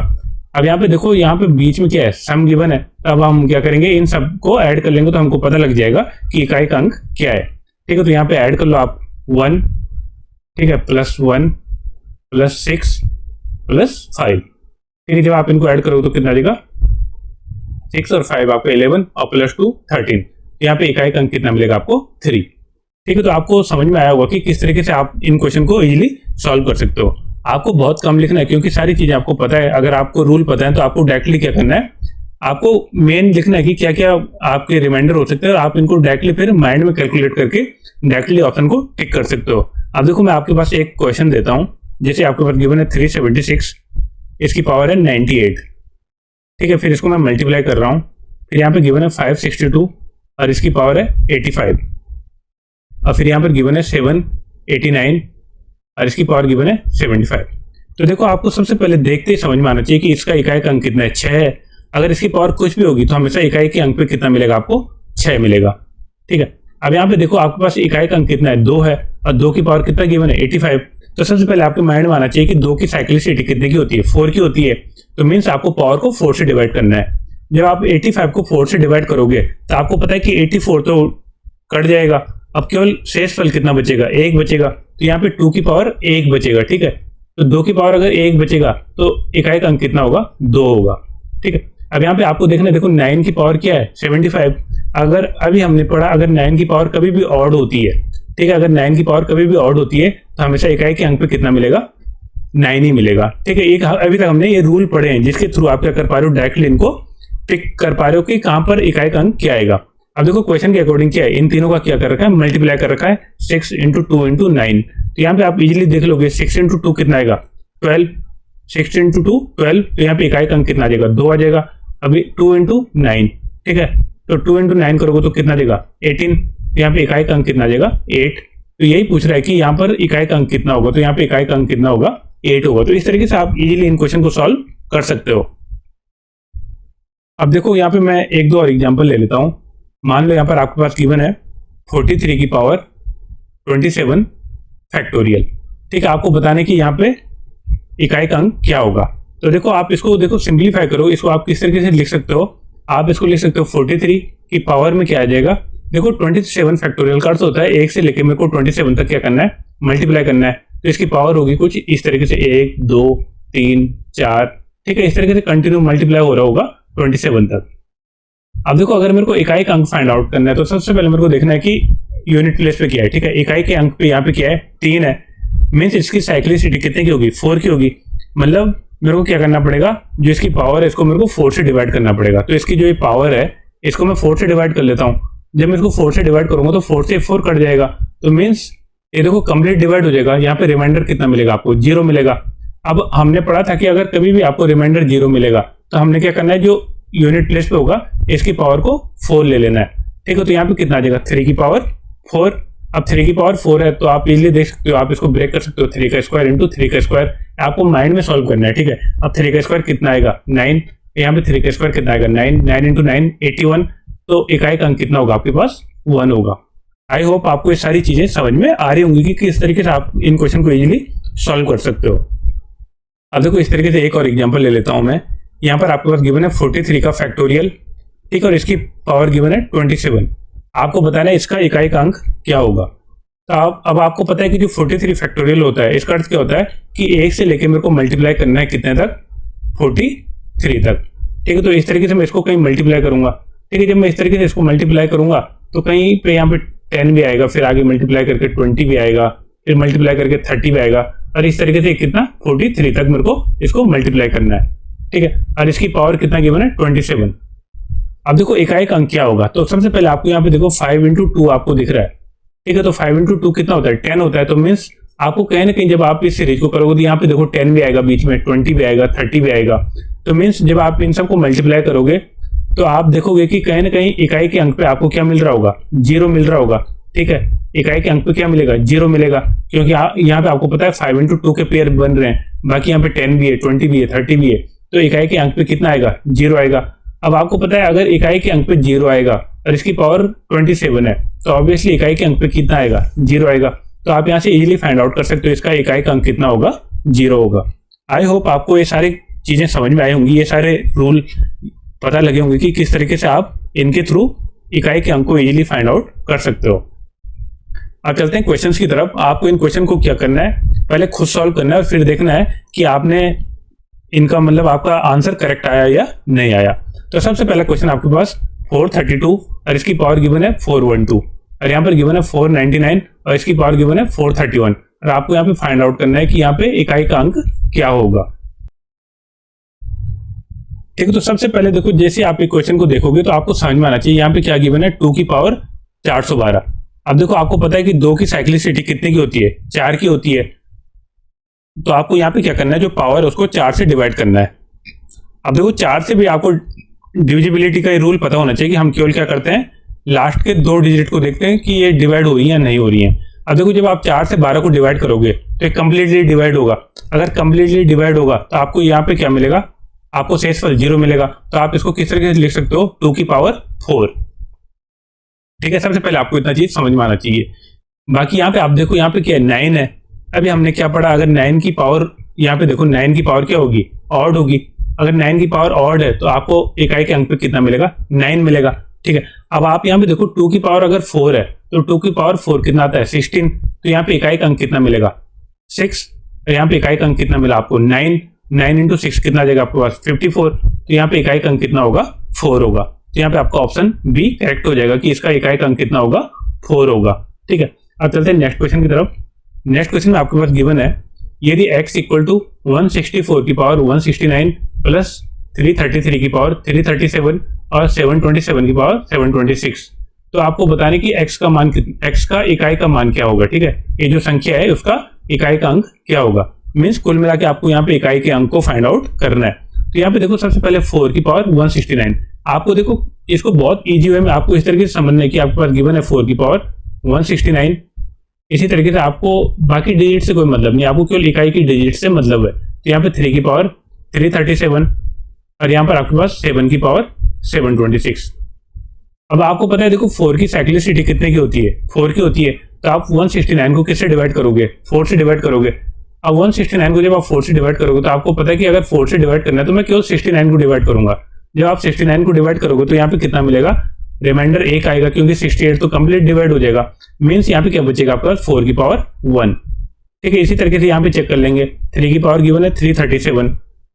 Speaker 1: अब यहाँ पे देखो, यहाँ पे बीच में क्या है, सम गिवन है। तो अब हम क्या करेंगे, इन सब को ऐड कर लेंगे तो हमको पता लग जाएगा कि इकाई का अंक क्या है। ठीक है, तो यहाँ पे ऐड कर लो आप 1, ठीक है, +1 +6 +5। फिर जब आप इनको ऐड करोगे तो कितना देगा, 6 और 5 आपको 11 और +2 13। यहाँ पे इकाई का अंक कितना मिलेगा आपको, 3। ठीक है, तो आपको समझ में आया होगा कि किस तरीके से आप इन क्वेश्चन को इजीली सॉल्व कर सकते हो। आपको बहुत कम लिखना है क्योंकि सारी चीजें आपको पता है। अगर आपको रूल पता है तो आपको डायरेक्टली क्या करना है, आपको मेन लिखना है कि क्या क्या आपके रिमाइंडर हो सकते हैं और आप इनको डायरेक्टली फिर माइंड में कैलकुलेट करके डायरेक्टली ऑप्शन को टिक कर सकते हो। अब देखो मैं आपके पास एक क्वेश्चन देता हूं, जैसे आपके पास गिवन है 376, इसकी पावर है 98। ठीक है, फिर इसको मैं मल्टीप्लाई कर रहा हूं। फिर यहाँ पे गिवन है 562 और इसकी पावर है 85, और फिर यहाँ पर गिवन है 789 और इसकी पावर गिवन है 75। तो देखो आपको सबसे पहले देखते ही समझ में आना चाहिए कि इसका इकाई का अंक कितना है, 6 है। अगर इसकी पावर कुछ भी होगी तो हमेशा इकाई के अंक पे कितना मिलेगा आपको, 6 मिलेगा। ठीक है, अब यहाँ पे देखो आपके पास इकाई का अंक कितना है, 2 है, और 2 की पावर कितना गिवन है, 85। तो सबसे पहले आपके माइंड में आना चाहिए कि 2 की साइक्लिसिटी कितने की होती है, 4 की होती है। तो मीन्स आपको पावर को 4 से डिवाइड करना है। जब आप 85 को 4 से डिवाइड करोगे तो आपको पता है कि 84 तो कट जाएगा, अब केवल शेष फल कितना बचेगा, 1 बचेगा। तो यहाँ पे 2 की पावर 1 बचेगा, ठीक है। तो 2 की पावर अगर 1 बचेगा तो इकाई का अंक कितना होगा, 2 होगा, ठीक है। अब यहाँ पे आपको देखना है, देखो 9 की पावर क्या है, 75। अगर अभी हमने पढ़ा, अगर 9 की पावर कभी भी ऑड होती है, ठीक है, अगर 9 की पावर कभी भी ऑड होती है तो हमेशा इकाई के अंक पे कितना मिलेगा, 9 ही मिलेगा, ठीक है। एक अभी तक हमने ये रूल पढ़े हैं जिसके थ्रू आप क्या कर पा रहे हो, डायरेक्टली इनको पिक कर पा रहे हो कि कहां पर इकाई का अंक क्या आएगा। अब देखो क्वेश्चन के अकॉर्डिंग क्या है, इन तीनों का क्या कर रखा है, मल्टीप्लाई कर रखा है 6 इंटू 2 इंटू 9। तो यहाँ पे आप इजिली देख लोगे 6 इंटू 2 कितना आएगा, 12। 6 इंटू 2 12, तो यहाँ पे इकाई का अंक कितना आ जाएगा, 2 आ जाएगा। अभी 2 इंटू 9, ठीक है, तो 2 इंटू 9 करोगे तो कितना देगा, 18। यहाँ पे इकाई का अंक कितना आ जाएगा, 8। तो यही पूछ रहा है कि यहाँ पर इकाई का अंक कितना होगा, तो यहाँ पे इकाई का अंक कितना होगा, 8 होगा। तो इस तरीके से आप इजीली इन क्वेश्चन को सॉल्व कर सकते हो। अब देखो यहाँ पे मैं 1-2 और एग्जांपल ले लेता हूँ। मान लो यहाँ पर आपके पास गिवन है 43 की पावर 27 फैक्टोरियल, ठीक है। आपको बताने की यहाँ पे इकाई का अंक क्या होगा। तो देखो आप इसको देखो सिंप्लीफाई करो, इसको आप किस तरीके से लिख सकते हो, आप इसको लिख सकते हो 43 की पावर में क्या आ जाएगा, देखो 27 फैक्टोरियल का अर्थ होता है 1 से लेकर मेरे को 27 तक क्या करना है, मल्टीप्लाई करना है। तो इसकी पावर होगी कुछ इस तरीके से 1 2 3 4, ठीक है, इस तरीके से कंटिन्यू मल्टीप्लाई हो रहा होगा 27 तक। अब देखो अगर मेरे को इकाई का अंक फाइंड आउट करना है तो सबसे पहले मेरे को देखना है कि यूनिट प्लेस पे क्या है, ठीक है। इकाई के अंक पे यहाँ पे क्या है, 3 है, मीन्स इसकी साइक्लिसिटी कितने की होगी, 4 की होगी। मतलब मेरे को क्या करना पड़ेगा, जो इसकी पावर है इसको मेरे को 4 से डिवाइड करना पड़ेगा। तो इसकी जो ये पावर है इसको मैं 4 से डिवाइड कर लेता हूँ। जब मैं इसको 4 से डिवाइड करूंगा तो 4 से 4 कट जाएगा, तो मीन्स ये देखो कंप्लीट डिवाइड हो जाएगा। यहाँ पे रिमाइंडर कितना मिलेगा आपको, 0 मिलेगा। अब हमने पढ़ा था कि अगर कभी भी आपको रिमाइंडर 0 मिलेगा तो हमने क्या करना है, जो यूनिट प्लेस पे होगा इसकी पावर को 4 ले लेना है, ठीक है। तो यहाँ पे कितना आ जाएगा, 3 की पावर 4। अब 3 की पावर 4 है तो आप इजीली देख सकते हो, आप इसको ब्रेक कर सकते हो, 3 का स्क्वायर इंटू 3 का स्क्वायर आपको माइंड में सॉल्व करना है, ठीक है। अब 3 का स्क्वायर कितना आएगा, 9। यहाँ पे 3 का स्क्वायर कितना आएगा, 9। 9 इंटू 9 81। तो इकाई का अंक कितना होगा आपके पास, 1 होगा। आई होप आपको ये सारी चीजें समझ में आ रही होंगी कि किस तरीके से आप इन क्वेश्चन को इजीली सॉल्व कर सकते हो। अब देखो इस तरीके से एक और एग्जांपल ले लेता हूं मैं। यहाँ पर आपके पास गिवन है 43 का फैक्टोरियल, ठीक है, और इसकी पावर गिवन है 27। आपको बताना है इसका इकाई का अंक क्या होगा। तो अब आपको पता है कि जो 43 फैक्टोरियल होता है इसका अर्थ क्या होता है कि 1 से लेके मेरे को मल्टीप्लाई करना है कितने तक, 43 तक, ठीक है। तो इस तरीके से मैं इसको कहीं मल्टीप्लाई करूंगा, ठीक है। जब मैं इस तरीके से इसको मल्टीप्लाई करूंगा तो कहीं पे यहाँ पे 10 भी आएगा, फिर आगे मल्टीप्लाई करके 20 भी आएगा, फिर मल्टीप्लाई करके 30 भी आएगा, और इस तरीके से कितना 43 तक मेरे को इसको मल्टीप्लाई करना है, ठीक है। और इसकी पावर कितना गिवन है, 27। अब देखो इकाई का अंक क्या होगा। तो सबसे पहले आपको यहाँ पे देखो 5 इंटू 2 आपको दिख रहा है, ठीक है। तो 5 इंटू 2 कितना होता है, 10 होता है। तो मीन्स आपको कहीं ना कहीं जब आप इस सीरीज को करोगे तो यहाँ पे देखो 10 भी आएगा बीच में, 20 भी आएगा, 30 भी आएगा। तो मीन्स जब आप इन सबको मल्टीप्लाई करोगे तो आप देखोगे कि कहीं ना कहीं इकाई के अंक पे आपको क्या मिल रहा होगा, 0 मिल रहा होगा, ठीक है। इकाई के अंक पे क्या मिलेगा, 0 मिलेगा, क्योंकि यहाँ पे आपको पता है 5 इंटू 2 के पेयर बन रहे हैं। बाकी यहाँ पे 10 भी है, 20 भी है, 30 भी है, तो इकाई के अंक पे कितना आएगा, 0 आएगा। अब आपको पता है अगर इकाई के अंक पे 0 आएगा और इसकी पावर 27 है तो ऑब्वियसली इकाई के अंक पे कितना आएगा, 0 आएगा। तो आप यहाँ से इजीली फाइंड आउट कर सकते हो इसका इकाई का अंक कितना होगा, 0 होगा। आई होप आपको ये सारी चीजें समझ में आई होंगी, ये सारे रूल पता लगे होंगे कि किस तरीके से आप इनके थ्रू इकाई के अंक को इजीली फाइंड आउट कर सकते हो। अब चलते हैं क्वेश्चंस की तरफ। आपको इन क्वेश्चन को क्या करना है, पहले खुद सॉल्व करना है और फिर देखना है कि आपने इनका मतलब आपका आंसर करेक्ट आया या नहीं आया। तो सबसे पहला क्वेश्चन आपके पास 432 और इसकी पावर गिवन है 412, और यहाँ पर गिवन है 499 और इसकी पावर गिवन है 431, और आपको यहाँ पे फाइंड आउट करना है कि यहाँ पे इकाई का अंक क्या होगा, ठीक है। तो सबसे पहले देखो जैसे आप एक क्वेश्चन को देखोगे तो आपको समझ में आना चाहिए यहाँ पे क्या गिवन है, 2 की पावर 412। अब देखो आपको पता है कि 2 की साइक्लिसिटी कितने की होती है, 4 की होती है। तो आपको यहाँ पे क्या करना है, जो पावर है उसको 4 से डिवाइड करना है। अब देखो 4 से भी आपको डिविजिबिलिटी का ये रूल पता होना चाहिए कि हम केवल क्या करते हैं, लास्ट के 2 डिजिट को देखते हैं कि ये डिवाइड हो रही है या नहीं हो रही है। अब देखो जब आप 4 से 12 को डिवाइड करोगे तो ये कंप्लीटली डिवाइड होगा। अगर कंप्लीटली डिवाइड होगा तो आपको यहाँ पे क्या मिलेगा, आपको शेषफल 0 मिलेगा। तो आप इसको किस तरीके से लिख सकते हो, 2 की पावर 4, ठीक है। सबसे पहले आपको इतना चीज समझ में आना चाहिए। बाकी यहाँ पे आप देखो यहाँ पे क्या है, 9 है, अभी हमने क्या पढ़ा, अगर 9 की पावर, यहाँ पे देखो 9 की पावर क्या होगी, ऑड होगी। अगर 9 की पावर ऑड है तो आपको इकाई के अंक पे कितना मिलेगा, 9 मिलेगा। ठीक है, अब आप यहाँ पे देखो 2 की पावर अगर 4 है तो 2 की पावर 4 कितना आता है, 16। तो यहाँ पे इकाई का अंक कितना मिलेगा, 6। यहाँ पे इकाई का अंक कितना मिला आपको, 9। 9 इंटू 6 कितना आ जाएगा आपके पास, 54। तो यहाँ पे इकाई का अंक कितना होगा, 4 होगा। तो यहाँ पे आपका ऑप्शन बी करेक्ट हो जाएगा कि इसका इकाई का अंक कितना होगा, 4 होगा। ठीक है, अब चलते हैं नेक्स्ट क्वेश्चन की तरफ। नेक्स्ट क्वेश्चन में आपके पास गिवन है, यदि x इक्वल टू 164 की पावर 169 प्लस 333 की पावर 337 और 727 की पावर 726, तो आपको बताने की x का मान, x का इकाई का मान क्या होगा। ठीक है, ये जो संख्या है उसका इकाई का अंक क्या होगा, मीन्स कुल मिला के आपको यहाँ पे इकाई के अंक को फाइंड आउट करना है। तो यहाँ पे देखो सबसे पहले 4 की पावर 169, आपको देखो इसको बहुत इजी वे में आपको इस तरीके से समझना है कि आपके पास गिवन है 4 की पावर 169। इसी तरीके से आपको बाकी डिजिट से कोई मतलब नहीं, आपको केवल इकाई की डिजिट से मतलब है। तो यहाँ पे 3 की पावर 337 और यहाँ पर आपके पास 7 की पावर 726। अब आपको पता है देखो 4 की साइक्लिसिटी कितने की होती है, 4 की होती है। तो आप 169 को किससे डिवाइड करोगे, 4 से डिवाइड करोगे। अब 169 को जब आप 4 से डिवाइड करोगे तो आपको पता है कि अगर 4 से डिवाइड करना है तो मैं केवल 69 को डिवाइड करूंगा। जब आप 69 को डिवाइड करोगे तो यहाँ पे कितना मिलेगा, रिमाइंडर 1 आएगा, क्योंकि 68 तो कंप्लीट डिवाइड हो जाएगा। मीन्स यहाँ पे क्या बचेगा आपका 4 की पावर 1। ठीक है, इसी तरीके से यहाँ पे चेक कर लेंगे, 3 की पावर गिवन है 337।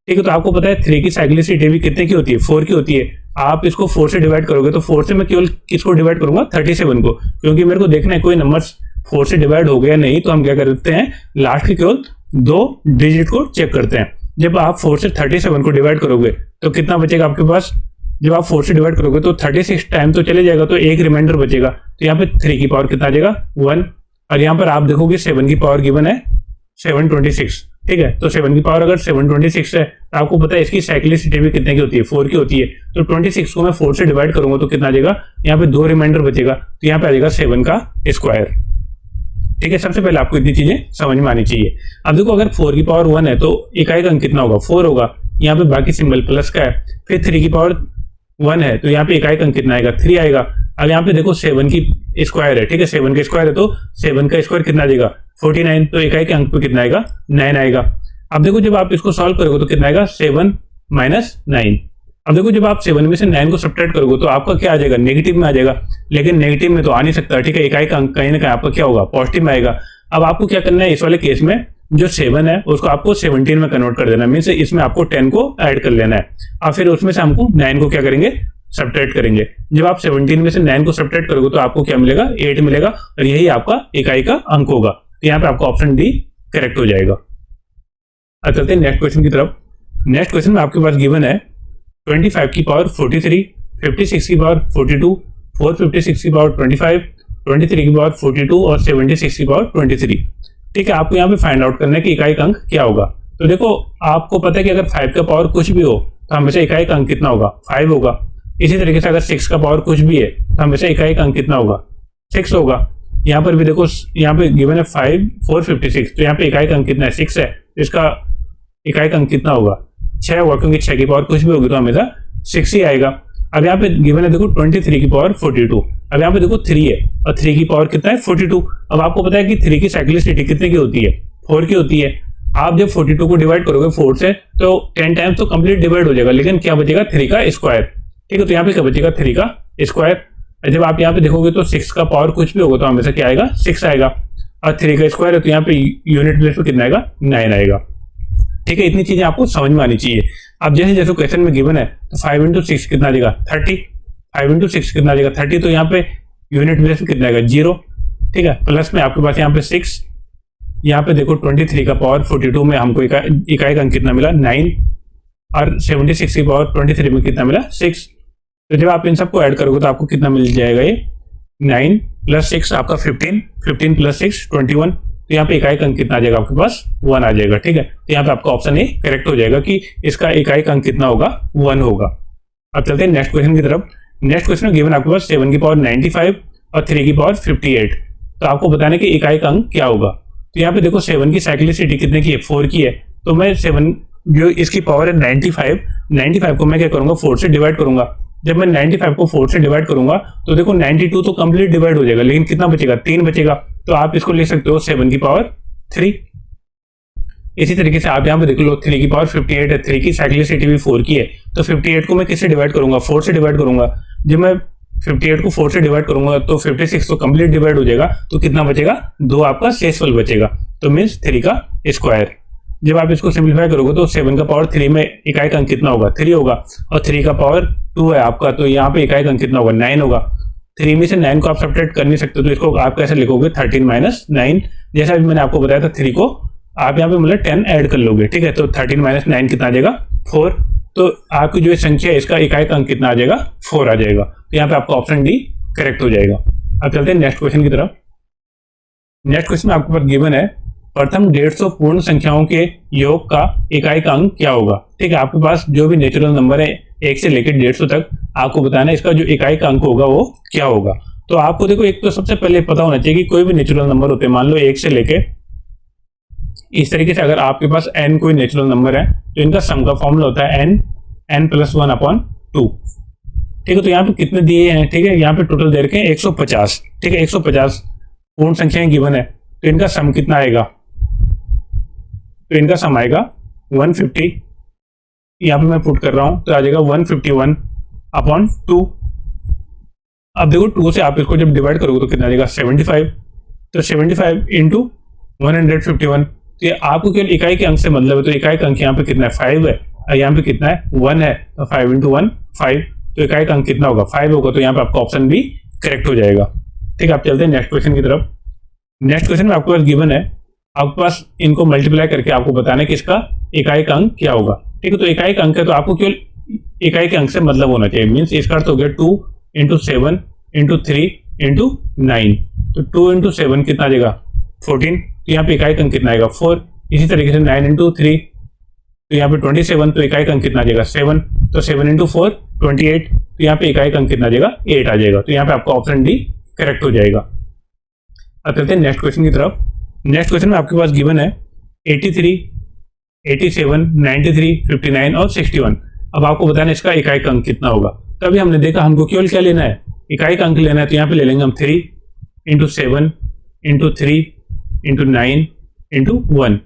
Speaker 1: ठीक है, तो आपको पता है 3 की साइक्लिसिटी भी कितने की होती है, 4 की होती है। आप इसको 4 से डिवाइड करोगे तो 4 से मैं केवल किसको डिवाइड करूंगा, 37 को, क्योंकि मेरे को देखना है कोई नंबर्स 4 से डिवाइड हो गया नहीं। तो हम क्या करते हैं, लास्ट के केवल 2 डिजिट को चेक करते हैं। जब आप 4 से 37 को डिवाइड करोगे तो कितना बचेगा आपके पास, जब आप 4 से डिवाइड करोगे तो 36 टाइम तो चले जाएगा, तो एक रिमाइंडर बचेगा। तो यहाँ पे 3 की पावर कितना आ जाएगा, 1। और यहाँ पर आप देखोगे 7 की पावर गिवन है 726। ठीक है, तो 7 की पावर अगर 726 है तो आपको पता है इसकी साइक्लिसिटी भी कितने की होती है, 4 की होती है। तो 26 को मैं 4 से डिवाइड करूंगा तो कितना आ जाएगा, यहाँ पे 2 रिमाइंडर बचेगा। तो यहाँ पे आ जाएगा 7 का स्क्वायर। ठीक है, सबसे पहले आपको इतनी चीजें समझ में आनी चाहिए। अब देखो अगर 4 की पावर 1 है तो इकाई का अंक कितना होगा, 4 होगा। यहाँ पे बाकी सिंबल प्लस का है। फिर 3 की पावर 1 है तो यहाँ पे इकाई का अंक कितना आएगा, 3 आएगा। अब यहाँ पे देखो 7 की स्क्वायर है। ठीक है, 7 का स्क्वायर है तो 7 का स्क्वायर कितना आ जाएगा, 49। तो इकाई के अंक पे कितना आएगा, 9 आएगा। अब देखो जब आप इसको सॉल्व करोगे तो कितना आएगा, 7 माइनस 9। अब देखो जब आप 7 में से 9 को सब्ट्रैक्ट करोगे तो आपका क्या आ जाएगा, नेगेटिव में आ जाएगा। लेकिन नेगेटिव में तो आ नहीं सकता। ठीक है, इकाई का अंक कहीं ना कहीं आपका क्या होगा, पॉजिटिव में आएगा। अब आपको क्या करना है, इस वाले केस में जो 7 है उसको आपको 17 में कन्वर्ट कर देना है, मीन्स इसमें आपको 10 को ऐड कर लेना है। और फिर उसमें से हमको 9 को क्या करेंगे, सब्ट्रैक्ट करेंगे। जब आप 17 में से 9 को सब्ट्रैक्ट करोगे तो आपको क्या मिलेगा, 8 मिलेगा, और यही आपका इकाई का अंक होगा। तो यहाँ पे आपका ऑप्शन डी करेक्ट हो जाएगा। अब चलते हैं नेक्स्ट क्वेश्चन की तरफ। नेक्स्ट क्वेश्चन में आपके पास गिवन है 25 की पावर 43, 56 की पावर 42, 456 की पावर 25, 23 की पावर 42 और 76 की पावर 23। ठीक है, आपको यहाँ पे फाइंड आउट करना है कि इकाई का अंक क्या होगा। तो देखो आपको पता है कि अगर 5 का पावर कुछ भी हो तो हमेशा इकाई का अंक कितना होगा, 5 होगा। इसी तरीके से अगर 6 का पावर कुछ भी है तो हमेशा इकाई का अंक कितना होगा, 6 होगा। यहाँ पर भी देखो, यहाँ पे गिवन है 5 456, तो यहाँ पे इकाई का अंक कितना है, 6 है। इसका इकाई का अंक कितना होगा, 6 होगा, क्योंकि 6 की पावर कुछ भी होगी तो हमेशा 6 ही आएगा। अब यहाँ पे गिवन है देखो 23 की पावर 42। अब यहाँ पे देखो 3 है और 3 की पावर कितना है, 42। अब आपको पता है कि 3 की साइक्लिसिटी कितने की होती है, 4 की होती है। आप जब 42 को डिवाइड करोगे 4 से तो 10 टाइम्स तो कंप्लीट डिवाइड हो जाएगा, लेकिन क्या बचेगा, 3 का स्क्वायर। ठीक है, तो यहाँ पे क्या बचेगा, 3 का स्क्वायर। जब आप यहाँ पे देखोगे तो 6 का पावर कुछ भी होगा तो हमेशा क्या आएगा, 6 आएगा। और 3 का स्क्वायर है तो यहाँ पे यूनिट प्लेस पे कितना आएगा, 9 आएगा। ठीक है, इतनी चीजें आपको समझ में आनी चाहिए। अब जैसे जैसे क्वेश्चन में गिवन है तो 5 इंटू 6 कितना आ जाएगा, 30। 5 इंटू 6 कितना आ जाएगा, 30। तो यहाँ पे यूनिट प्लेस पे कितना आएगा, 0। ठीक है, प्लस में आपके पास यहाँ पे 6। यहाँ पे देखो 23 का पावर 42 में हमको इकाई का अंक कितना मिला, 9। और 76 की पावर 23 में कितना मिला, 6। तो जब आप इन सबको ऐड करोगे तो आपको कितना मिल जाएगा, ये 9 प्लस 6 आपका 15, 15 प्लस 6 21। तो यहाँ पे इकाई का अंक कितना आ जाएगा, आपके पास 1 आ जाएगा। ठीक है, तो यहाँ पे आपका ऑप्शन ए करेक्ट हो जाएगा कि इसका इकाई का अंक कितना होगा, 1 होगा। अब चलते हैं नेक्स्ट क्वेश्चन की तरफ। नेक्स्ट क्वेश्चन में गिवन आपके पास 7 की पावर 95 और 3 की पावर 58। तो आपको बताने की इकाई का अंक क्या होगा। तो यहाँ पे देखो 7 की साइक्लिसिटी कितने की है, 4 की है। तो मैं 7 जो इसकी पावर है 95 को मैं क्या करूंगा, 4 से डिवाइड करूंगा। जब मैं 95 को 4 से डिवाइड करूंगा तो देखो 92 तो कंप्लीट डिवाइड हो जाएगा, लेकिन कितना बचेगा, 3 बचेगा। तो आप इसको ले सकते हो 7 की पावर 3। इसी तरीके से आप यहाँ पे देख लो 3 की पावर 58 है, 3 की साइक्लिसिटी भी 4 की है, तो 58 को मैं किससे डिवाइड करूंगा, 4 से डिवाइड करूंगा। जब मैं 58 को 4 से डिवाइड करूंगा तो 56 तो कंप्लीट डिवाइड हो जाएगा, तो कितना बचेगा, 2 आपका शेषफल बचेगा, तो मीन्स 3 का स्क्वायर। जब आप इसको सिंप्लीफाई करोगे तो 7 का पावर 3 में इकाई अंक कितना होगा, 3 होगा, और 3 का पावर 2 है आपका, तो यहाँ पे इकाई अंक कितना होगा, 9 होगा। 3 में से 9 को आप सब्ट्रैक्ट कर नहीं सकते, तो इसको आप कैसे लिखोगे, 13 माइनस 9। जैसा भी मैंने आपको बताया था, 3 को आप यहाँ पे मतलब 10 ऐड कर लोगे, ठीक है, तो 13 माइनस 9 कितना आ जाएगा, 4। तो आपकी जो संख्या है इसका इकाई अंक कितना आ जाएगा, 4 आ जाएगा। तो यहाँ पे आपका ऑप्शन डी करेक्ट हो जाएगा। अब चलते हैं नेक्स्ट क्वेश्चन की तरफ। नेक्स्ट क्वेश्चन में आपके पास गिवन है, प्रथम 150 पूर्ण संख्याओं के योग का इकाई का अंक क्या होगा। ठीक है, आपके पास जो भी नेचुरल नंबर है 1 से लेकर 150 तक, आपको बताना है इसका जो इकाई का अंक होगा वो क्या होगा। तो आपको देखो, एक तो सबसे पहले पता होना चाहिए कि कोई भी नेचुरल नंबर होते हैं, मान लो 1 से लेके इस तरीके से, अगर आपके पास n कोई नेचुरल नंबर है तो इनका सम का फॉर्मूला होता है n+1/2। ठीक है, तो यहाँ पे कितने दिए हैं, ठीक है, यहाँ पे टोटल दे रखे हैं 150। ठीक है, 150 पूर्ण संख्याएं गिवन है, तो इनका सम कितना आएगा, तो इनका सम आएगा 150। यहाँ पे मैं पुट कर रहा हूं, तो आ जाएगा 151/2। अब देखो 2 से आप इसको जब डिवाइड करोगे तो कितना आ जाएगा, 75। तो 75 इंटू 151, तो ये आपको केवल इकाई के अंक से मतलब है, तो इकाई का अंक यहाँ पे कितना है, 5 है, और यहाँ पे कितना है, 1 है, तो 5 इंटू 1 5, तो इकाई का अंक कितना होगा, 5 होगा। तो यहाँ पे आपका ऑप्शन भी करेक्ट हो जाएगा। ठीक है, आप चलते हैं नेक्स्ट क्वेश्चन की तरफ। नेक्स्ट क्वेश्चन में आपके पास गिवन है, आपके पास इनको मल्टीप्लाई करके आपको बताना है कि इसका इकाई का अंक क्या होगा। ठीक है, तो इकाई का अंक है, तो आपको केवल इकाई के अंक से मतलब होना चाहिए, मीन्स इसका अर्थ हो गया 2 इंटू 7 इंटू 3 इंटू 9, तो 2 इंटू 7 कितना आ जाएगा, 14, तो यहाँ पे इकाई का अंक कितना आएगा, 4। इसी तरीके से 9 इंटू 3, तो यहाँ पे 27, तो इकाई का अंक कितना आ जाएगा, 7, तो 7 इंटू 4 28, तो यहाँ पे इकाई का अंक कितना आ जाएगा, 8 आ जाएगा। तो यहाँ पे आपका ऑप्शन डी करेक्ट हो जाएगा। अब चलते हैं नेक्स्ट क्वेश्चन की तरफ। नेक्स्ट क्वेश्चन में आपके पास गिवन है 83, 87, 93, 59 और 61। अब आपको बताना है इसका इकाई का अंक कितना होगा। तो अभी हमने देखा हमको केवल क्या लेना है, इकाई का अंक लेना है, तो यहाँ पे ले लेंगे हम 3 इंटू 7 इंटू 3 इंटू 9 इंटू 1।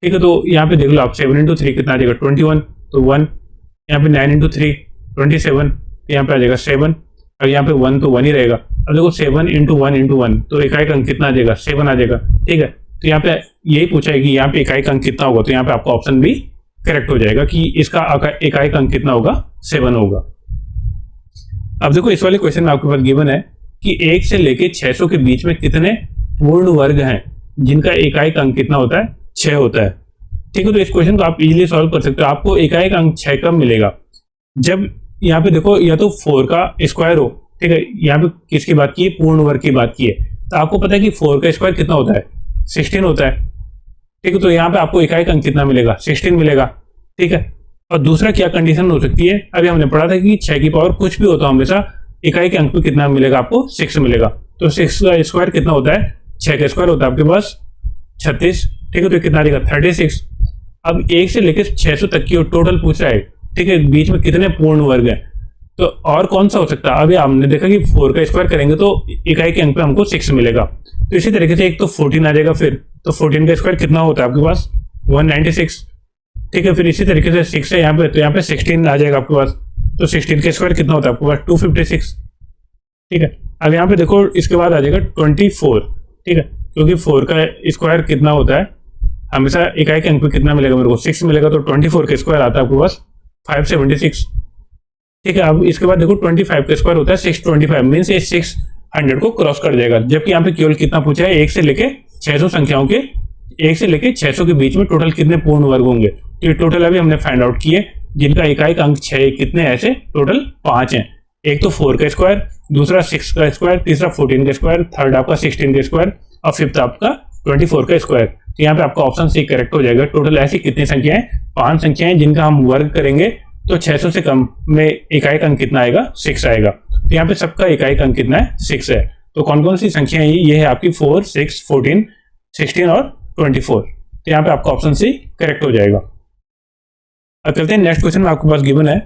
Speaker 1: ठीक है, तो यहाँ पे देख लो आप 7 इंटू 3 कितना आ जाएगा, 21, तो 1। यहाँ पे 9 इंटू 3 27, तो यहाँ पे आ जाएगा 7, और यहाँ पे 1 तो 1 ही रहेगा। अब देखो 7 इंटू 1 इंटू 1, तो इकाई का अंक कितना आ जाएगा, 7 आ जाएगा। ठीक है, तो यहाँ पे यही पूछा है कि यहाँ पे इकाई का अंक कितना होगा, तो यहाँ पे आपका ऑप्शन भी करेक्ट हो जाएगा कि इसका इकाई का अंक कितना होगा, 7 होगा। अब देखो इस वाले क्वेश्चन में आपके पास गिवन है कि 1 से लेके 600 के बीच में कितने पूर्ण वर्ग हैं जिनका इकाई का अंक कितना होता है, 6 होता है। ठीक है, तो इस क्वेश्चन को आप इजीली सॉल्व कर सकते हो। आपको इकाई का अंक 6 कब मिलेगा, जब यहाँ पे देखो या तो 4 का स्क्वायर हो। ठीक है, यहाँ पे किसकी बात की है, पूर्ण वर्ग की बात की है, तो आपको पता है कि 4 का स्क्वायर कितना होता है, 16 होता है। ठीक है, तो यहाँ पे आपको इकाई का अंक कितना मिलेगा, 16 मिलेगा। ठीक है, और दूसरा क्या कंडीशन हो सकती है, अभी हमने पढ़ा था कि 6 की पावर कुछ भी होता है हमेशा इकाई के अंक पे कितना मिलेगा, आपको 6 मिलेगा। तो 6 का स्क्वायर कितना होता है, 6 का स्क्वायर होता है आपके पास 36। ठीक है, तो कितना देगा, 36। अब 1 से लेकर 600 तक की टोटल पूछ रहा है। ठीक है, बीच में कितने पूर्ण वर्ग हैं, तो और कौन सा हो सकता है। अभी हमने देखा कि 4 का स्क्वायर करेंगे तो इकाई के अंक पे हमको 6 मिलेगा। तो इसी तरीके से एक तो 14 आ जाएगा, फिर तो 14 का स्क्वायर कितना होता है आपके पास, 196। ठीक है, फिर इसी तरीके से 6 है यहाँ पे, तो यहाँ पे 16 आ जाएगा आपके पास, तो 16 का स्क्वायर कितना होता है आपके पास, 256। ठीक है, अब यहाँ पे देखो इसके बाद आ जाएगा 24। ठीक है, क्योंकि 4 का स्क्वायर कितना होता है हमेशा इकाई के अंक पे कितना मिलेगा, मेरे को 6 मिलेगा, तो 24 का स्क्वायर आता है आपके पास 576। ठीक है, अब इसके बाद देखो 25 का स्क्वायर होता है 625, मीन्स ये 600 को क्रॉस कर जाएगा। जबकि यहाँ पे केवल कितना पूछा है, 1 से लेके 600 संख्याओं के, 1 से लेके 600 के बीच में टोटल कितने पूर्ण वर्ग होंगे। तो ये टोटल अभी हमने फाइंड आउट किए, जिनका इकाई का अंक 6 कितने ऐसे टोटल 5 हैं। एक तो 4 का स्क्वायर, दूसरा 6 का स्क्वायर, तीसरा 14 का स्क्वायर, थर्ड आपका 16 का स्क्वायर, और फिफ्थ आपका 24 का स्क्वायर। तो यहाँ पे आपका ऑप्शन सी करेक्ट हो जाएगा। टोटल ऐसी कितनी संख्याएं, 5 संख्याएं जिनका हम वर्ग करेंगे तो 600 से कम में इकाई का अंक कितना आएगा, 6 आएगा। तो यहाँ पे सबका इकाई का अंक कितना है, 6 है। तो कौन कौन सी संख्या है ये है आपकी 4, 6, 14, 16 और 24। तो यहाँ पे आपका ऑप्शन सी करेक्ट हो जाएगा। अब चलते हैं नेक्स्ट क्वेश्चन में आपके पास गिवन है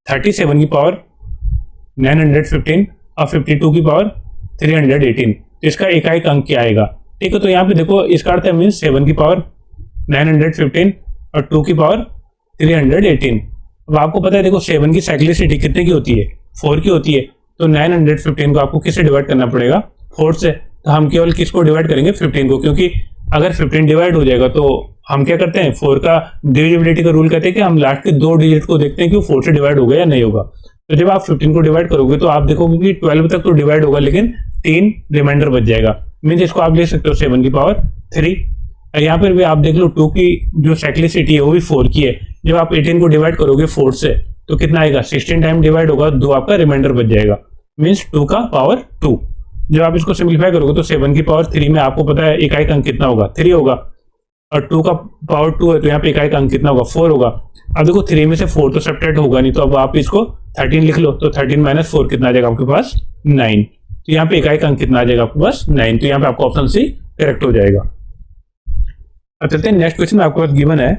Speaker 1: 37 की पावर 915 और 52 की पावर 318। तो इसका इकाई का अंक क्या आएगा। ठीक है, तो यहाँ पे देखो इसका अर्थ है मीन 7 की पावर 915 और 2 की पावर 318। अब आपको पता है देखो 7 की साइक्लिसिटी कितने की होती है, 4 की होती है। तो 915 को आपको किससे डिवाइड करना पड़ेगा, 4 से। तो हम केवल किसको डिवाइड करेंगे, 15 को, क्योंकि अगर 15 डिवाइड हो जाएगा तो हम क्या करते हैं, 4 का डिविजिबिलिटी का रूल कहते हैं कि हम लास्ट के 2 डिजिट को देखते हैं कि वो 4 से डिवाइड होगा या नहीं होगा। तो जब आप 15 को डिवाइड करोगे तो आप देखोगे कि 12 तक तो डिवाइड होगा, लेकिन 3 रिमाइंडर बच जाएगा। मीन्स इसको आप ले सकते हो 7 की पावर 3। यहाँ पर भी आप देख लो 2 की जो साइक्लिसिटी है वो भी 4 की है। जब आप 18 को डिवाइड करोगे 4 से तो कितना आएगा, 16 टाइम डिवाइड होगा, 2 आपका रिमाइंडर बच जाएगा, मीन्स 2 का पावर 2। जब आप इसको सिंप्लीफाई करोगे तो 7 की पावर 3 में आपको पता है इकाई अंक कितना होगा, 3 होगा, और 2 का पावर 2 है तो यहाँ पे इकाई अंक कितना होगा, 4 होगा। अब देखो 3 में से 4 तो सब्ट्रैक्ट होगा नहीं, तो अब आप इसको 13 लिख लो, तो 13 माइनस 4 कितना आ जाएगा आपके पास, 9। तो यहाँ पे इकाई अंक कितना आ जाएगा आपके पास, 9। तो यहाँ पे आपको ऑप्शन सी करेक्ट हो जाएगा। अब चलते हैं नेक्स्ट क्वेश्चन आपके पास गिवन है।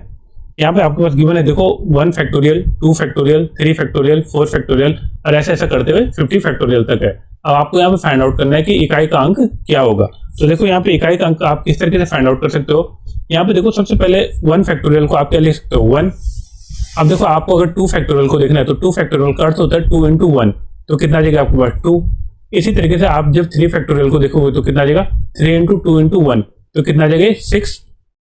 Speaker 1: यहाँ पे आपके पास गिवन है देखो 1 फैक्टोरियल, 2 फैक्टोरियल, 3 फैक्टोरियल, 4 फैक्टोरियल और ऐसा ऐसा करते हुए 50 फैक्टोरियल तक है। अब आपको यहाँ पे फाइंड आउट करना है कि इकाई का अंक क्या होगा। तो देखो यहाँ पे इकाई का अंक आप किस तरीके से फाइंड आउट कर सकते हो। यहाँ पे देखो सबसे पहले 1 फैक्टोरियल को आप क्या लिख सकते हो, 1। अब देखो आपको अगर 2 फैक्टोरियल को देखना है तो 2 फैक्टोरियल का अर्थ होता है 2 into 1, तो कितना आ जाएगा आपके पास 2। इसी तरीके से आप जब 3 फैक्टोरियल को देखोगे तो कितना आ जाएगा 3 into 2 into 1, तो कितना आ जाएगा 6,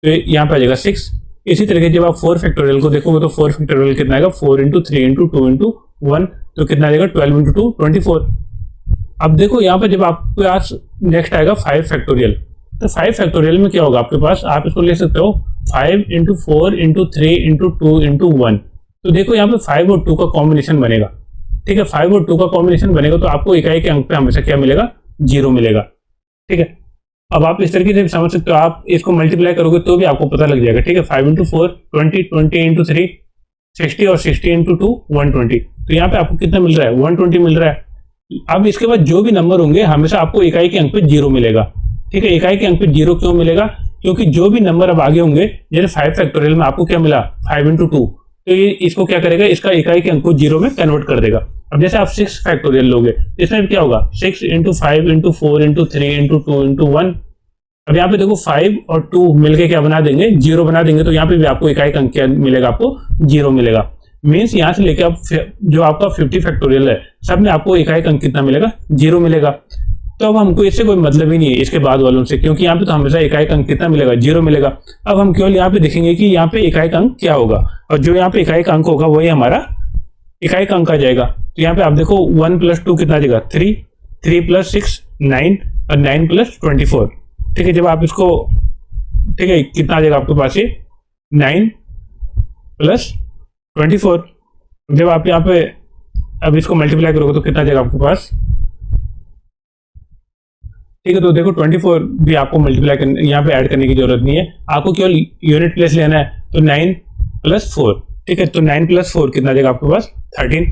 Speaker 1: तो यहाँ पे आ जाएगा 6। इसी तरीके जब आप 4 फैक्टोरियल को देखोगे तो 4 फैक्टोरियल कितना आएगा 4 into 3 into 2 into 1, तो कितना आ जाएगा 12 into 2 24। अब देखो यहाँ पे जब आपके पास नेक्स्ट आएगा 5 फैक्टोरियल, तो 5 फैक्टोरियल में क्या होगा आपके पास, आप इसको ले सकते हो 5 into 4 into 3 into 2 into 1। तो देखो यहाँ पे 5 और 2 का कॉम्बिनेशन बनेगा, ठीक है, 5 और 2 का कॉम्बिनेशन बनेगा तो आपको इकाई के अंक पे हमेशा क्या मिलेगा, 0 मिलेगा, ठीक है। अब आप इस तरीके से समझ सकते हो, आप इसको मल्टीप्लाई करोगे तो भी आपको पता लग जाएगा, ठीक है। 5 into 4 20, 20 into 3 60 और 60 into 2 120। तो यहाँ पे आपको कितना मिल रहा है, 120 मिल रहा है। अब इसके बाद जो भी नंबर होंगे हमेशा आपको इकाई के अंक पे 0 मिलेगा, ठीक है। इकाई के अंक पे 0 क्यों मिलेगा, क्योंकि जो भी नंबर अब आगे होंगे, जैसे 5 फैक्टोरियल में आपको क्या मिला 5 into 2, तो ये इसको क्या करेगा, इसका इकाई के अंक को 0 में कन्वर्ट कर देगा। अब जैसे आप 6 फैक्टोरियल लोगे, इसमें क्या होगा 6 into 5 into 4 into 3 into 2 into 1। अब यहाँ पे देखो 5 और 2 मिलके क्या बना देंगे, 0 बना देंगे, तो यहाँ पे भी आपको इकाई का अंक क्या मिलेगा, आपको 0 मिलेगा। मीन्स यहाँ से लेके आप जो आपका 50 फैक्टोरियल है सब में आपको इकाई का अंक कितना मिलेगा, 0 मिलेगा। तो अब हमको इससे कोई मतलब ही नहीं है इसके बाद वालों से, क्योंकि यहाँ पे तो हमेशा इकाई का अंक कितना मिलेगा, 0 मिलेगा। अब हम केवल यहाँ पे देखेंगे कि यहाँ पे इकाई का अंक क्या होगा, और जो यहाँ पे इकाई का अंक होगा वही हमारा इकाई का अंक आ जाएगा। तो यहाँ पे आप देखो 1 + 2 कितना आ जाएगा 3, 3 + 6 9 और 9 + 24, ठीक है। जब आप इसको, ठीक है, कितना आ जाएगा आपके पास, ये 9 + 24। जब आप यहाँ पे अब इसको मल्टीप्लाई करोगे तो कितना आ जाएगा आपके पास, ठीक है। तो देखो 24 भी आपको मल्टीप्लाई करने, यहाँ पे ऐड करने की जरूरत नहीं है, आपको केवल यूनिट प्लेस लेना है। तो 9 + 4, ठीक है, तो 9 + 4 कितना आ जाएगा आपके पास 13,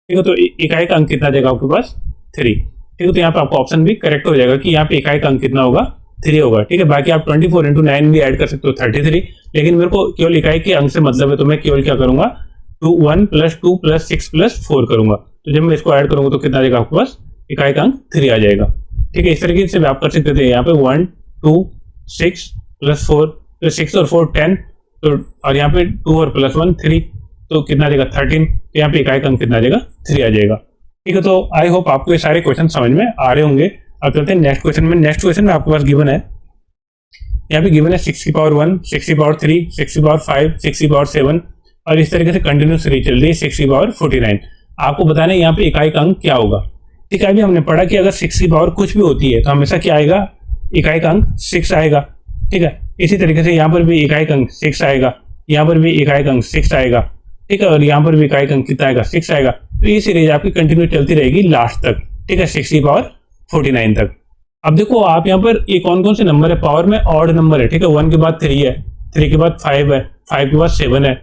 Speaker 1: ठीक है। तो इकाई का अंक कितना आ जाएगा आपके पास 3, ठीक है। तो यहाँ पे आपका ऑप्शन भी करेक्ट हो जाएगा कि यहाँ पे इकाई का अंक कितना होगा 3 होगा, ठीक है। बाकी आप 24 into 9 भी ऐड कर सकते हो 33, लेकिन मेरे को केवल इकाई के अंक से मतलब है, तो मैं केवल क्या करूंगा 1 + 2 + 6 + 4 करूंगा। तो जब मैं इसको ऐड करूंगा तो कितना आ जाएगा आपके पास, इकाई का अंक 3 आ जाएगा, ठीक है। इस तरीके से आप कर सकते थे, यहाँ पे 1 2 6 + 4, तो 6 और 4 10, तो और यहाँ पे 2 और +1 3, तो कितना आ जाएगा 13। तो यहाँ पे इकाई का अंक कितना आ जाएगा 3 आ जाएगा, ठीक है। तो आई होप आपको ये सारे क्वेश्चन समझ में आ रहे होंगे। अब चलते हैं नेक्स्ट क्वेश्चन में। नेक्स्ट क्वेश्चन में आपके पास गिवन है, यहाँ पे गिवन है 6 की पावर 1, 6 की पावर 3, 6 की पावर 5, 6 की पावर 7, और इस तरीके से कंटिन्यू सीरीज चल रही है 6 की पावर 49। आपको बताना है यहाँ पे इकाई का अंक क्या होगा, ठीक है। अभी हमने पढ़ा कि अगर 6 की पावर कुछ भी होती है तो हमेशा क्या आएगा, इकाई का अंक 6 आएगा, ठीक है। इसी तरीके से यहाँ पर भी इकाई का अंक 6 आएगा, यहाँ पर भी इकाई का अंक 6 आएगा, ठीक है, और यहाँ पर भी इकाई का अंक कितना आएगा 6 आएगा। तो ये सीरीज आपकी कंटिन्यू चलती रहेगी लास्ट तक, ठीक है, 6 की पावर 49 तक। अब देखो आप यहाँ पर ये कौन कौन से नंबर है, पावर में ऑड नंबर है, ठीक है। 1 के बाद 3 है, 3 के बाद 5 है, 5 के बाद 7 है।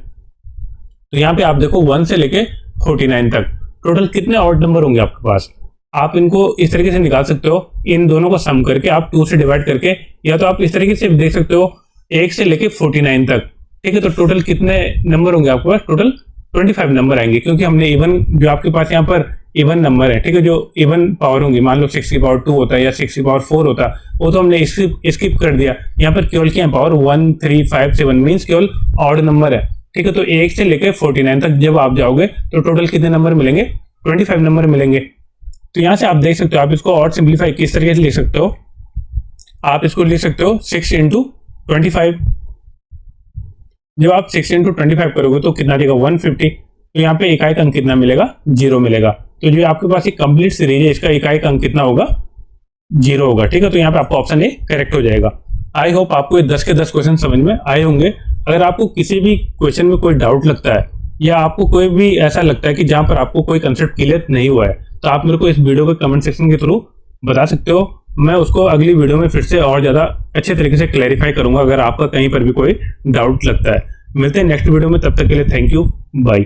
Speaker 1: तो यहाँ पे आप देखो 1 से लेके 49 तक टोटल कितने ऑड नंबर होंगे आपके पास। आप इनको इस तरीके से निकाल सकते हो, इन दोनों को सम करके आप 2 से डिवाइड करके, या तो आप इस तरीके से देख सकते हो 1 से लेके 49 तक, ठीक है। तो टोटल कितने नंबर होंगे आपके पास, टोटल 25 नंबर आएंगे, क्योंकि हमने इवन जो आपके पास यहाँ पर इवन नंबर है, ठीक है, जो इवन पावर होंगी, मान लो 6 की पावर 2 होता है या 6 की पावर 4 होता, वो तो हमने स्किप कर दिया। यहाँ पर केवल क्या है, पावर 1, 3, 5, 7 मीन्स केवल ऑड नंबर है, ठीक है। तो 1 से लेकर 49 तक जब आप जाओगे तो टोटल कितने नंबर मिलेंगे, 25 नंबर मिलेंगे। तो यहाँ से आप देख सकते हो, आप इसको और सिंप्लीफाई किस तरीके से लिख सकते हो, आप इसको लिख सकते हो 6 इंटू 25। जब आप 6 इंटू 25 करोगे तो कितना देगा, 150। तो यहाँ पे इकाई अंक कितना मिलेगा, 0 मिलेगा। तो जो आपके पास एक कंप्लीट सीरीज है, इसका इकाई अंक कितना होगा, 0 होगा, ठीक है। तो यहाँ पे आपका ऑप्शन ए करेक्ट हो जाएगा। आई होप आपको ये 10 के 10 क्वेश्चन समझ में आए होंगे। अगर आपको किसी भी क्वेश्चन में कोई डाउट लगता है या आपको कोई भी ऐसा लगता है कि जहां पर आपको कोई कंसेप्ट क्लियर नहीं हुआ है, तो आप मेरे को इस वीडियो के कमेंट सेक्शन के थ्रू बता सकते हो। मैं उसको अगली वीडियो में फिर से और ज़्यादा अच्छे तरीके से क्लैरिफाई करूंगा, अगर आपका कहीं पर भी कोई डाउट लगता है। मिलते हैं नेक्स्ट वीडियो में, तब तक के लिए थैंक यू, बाय।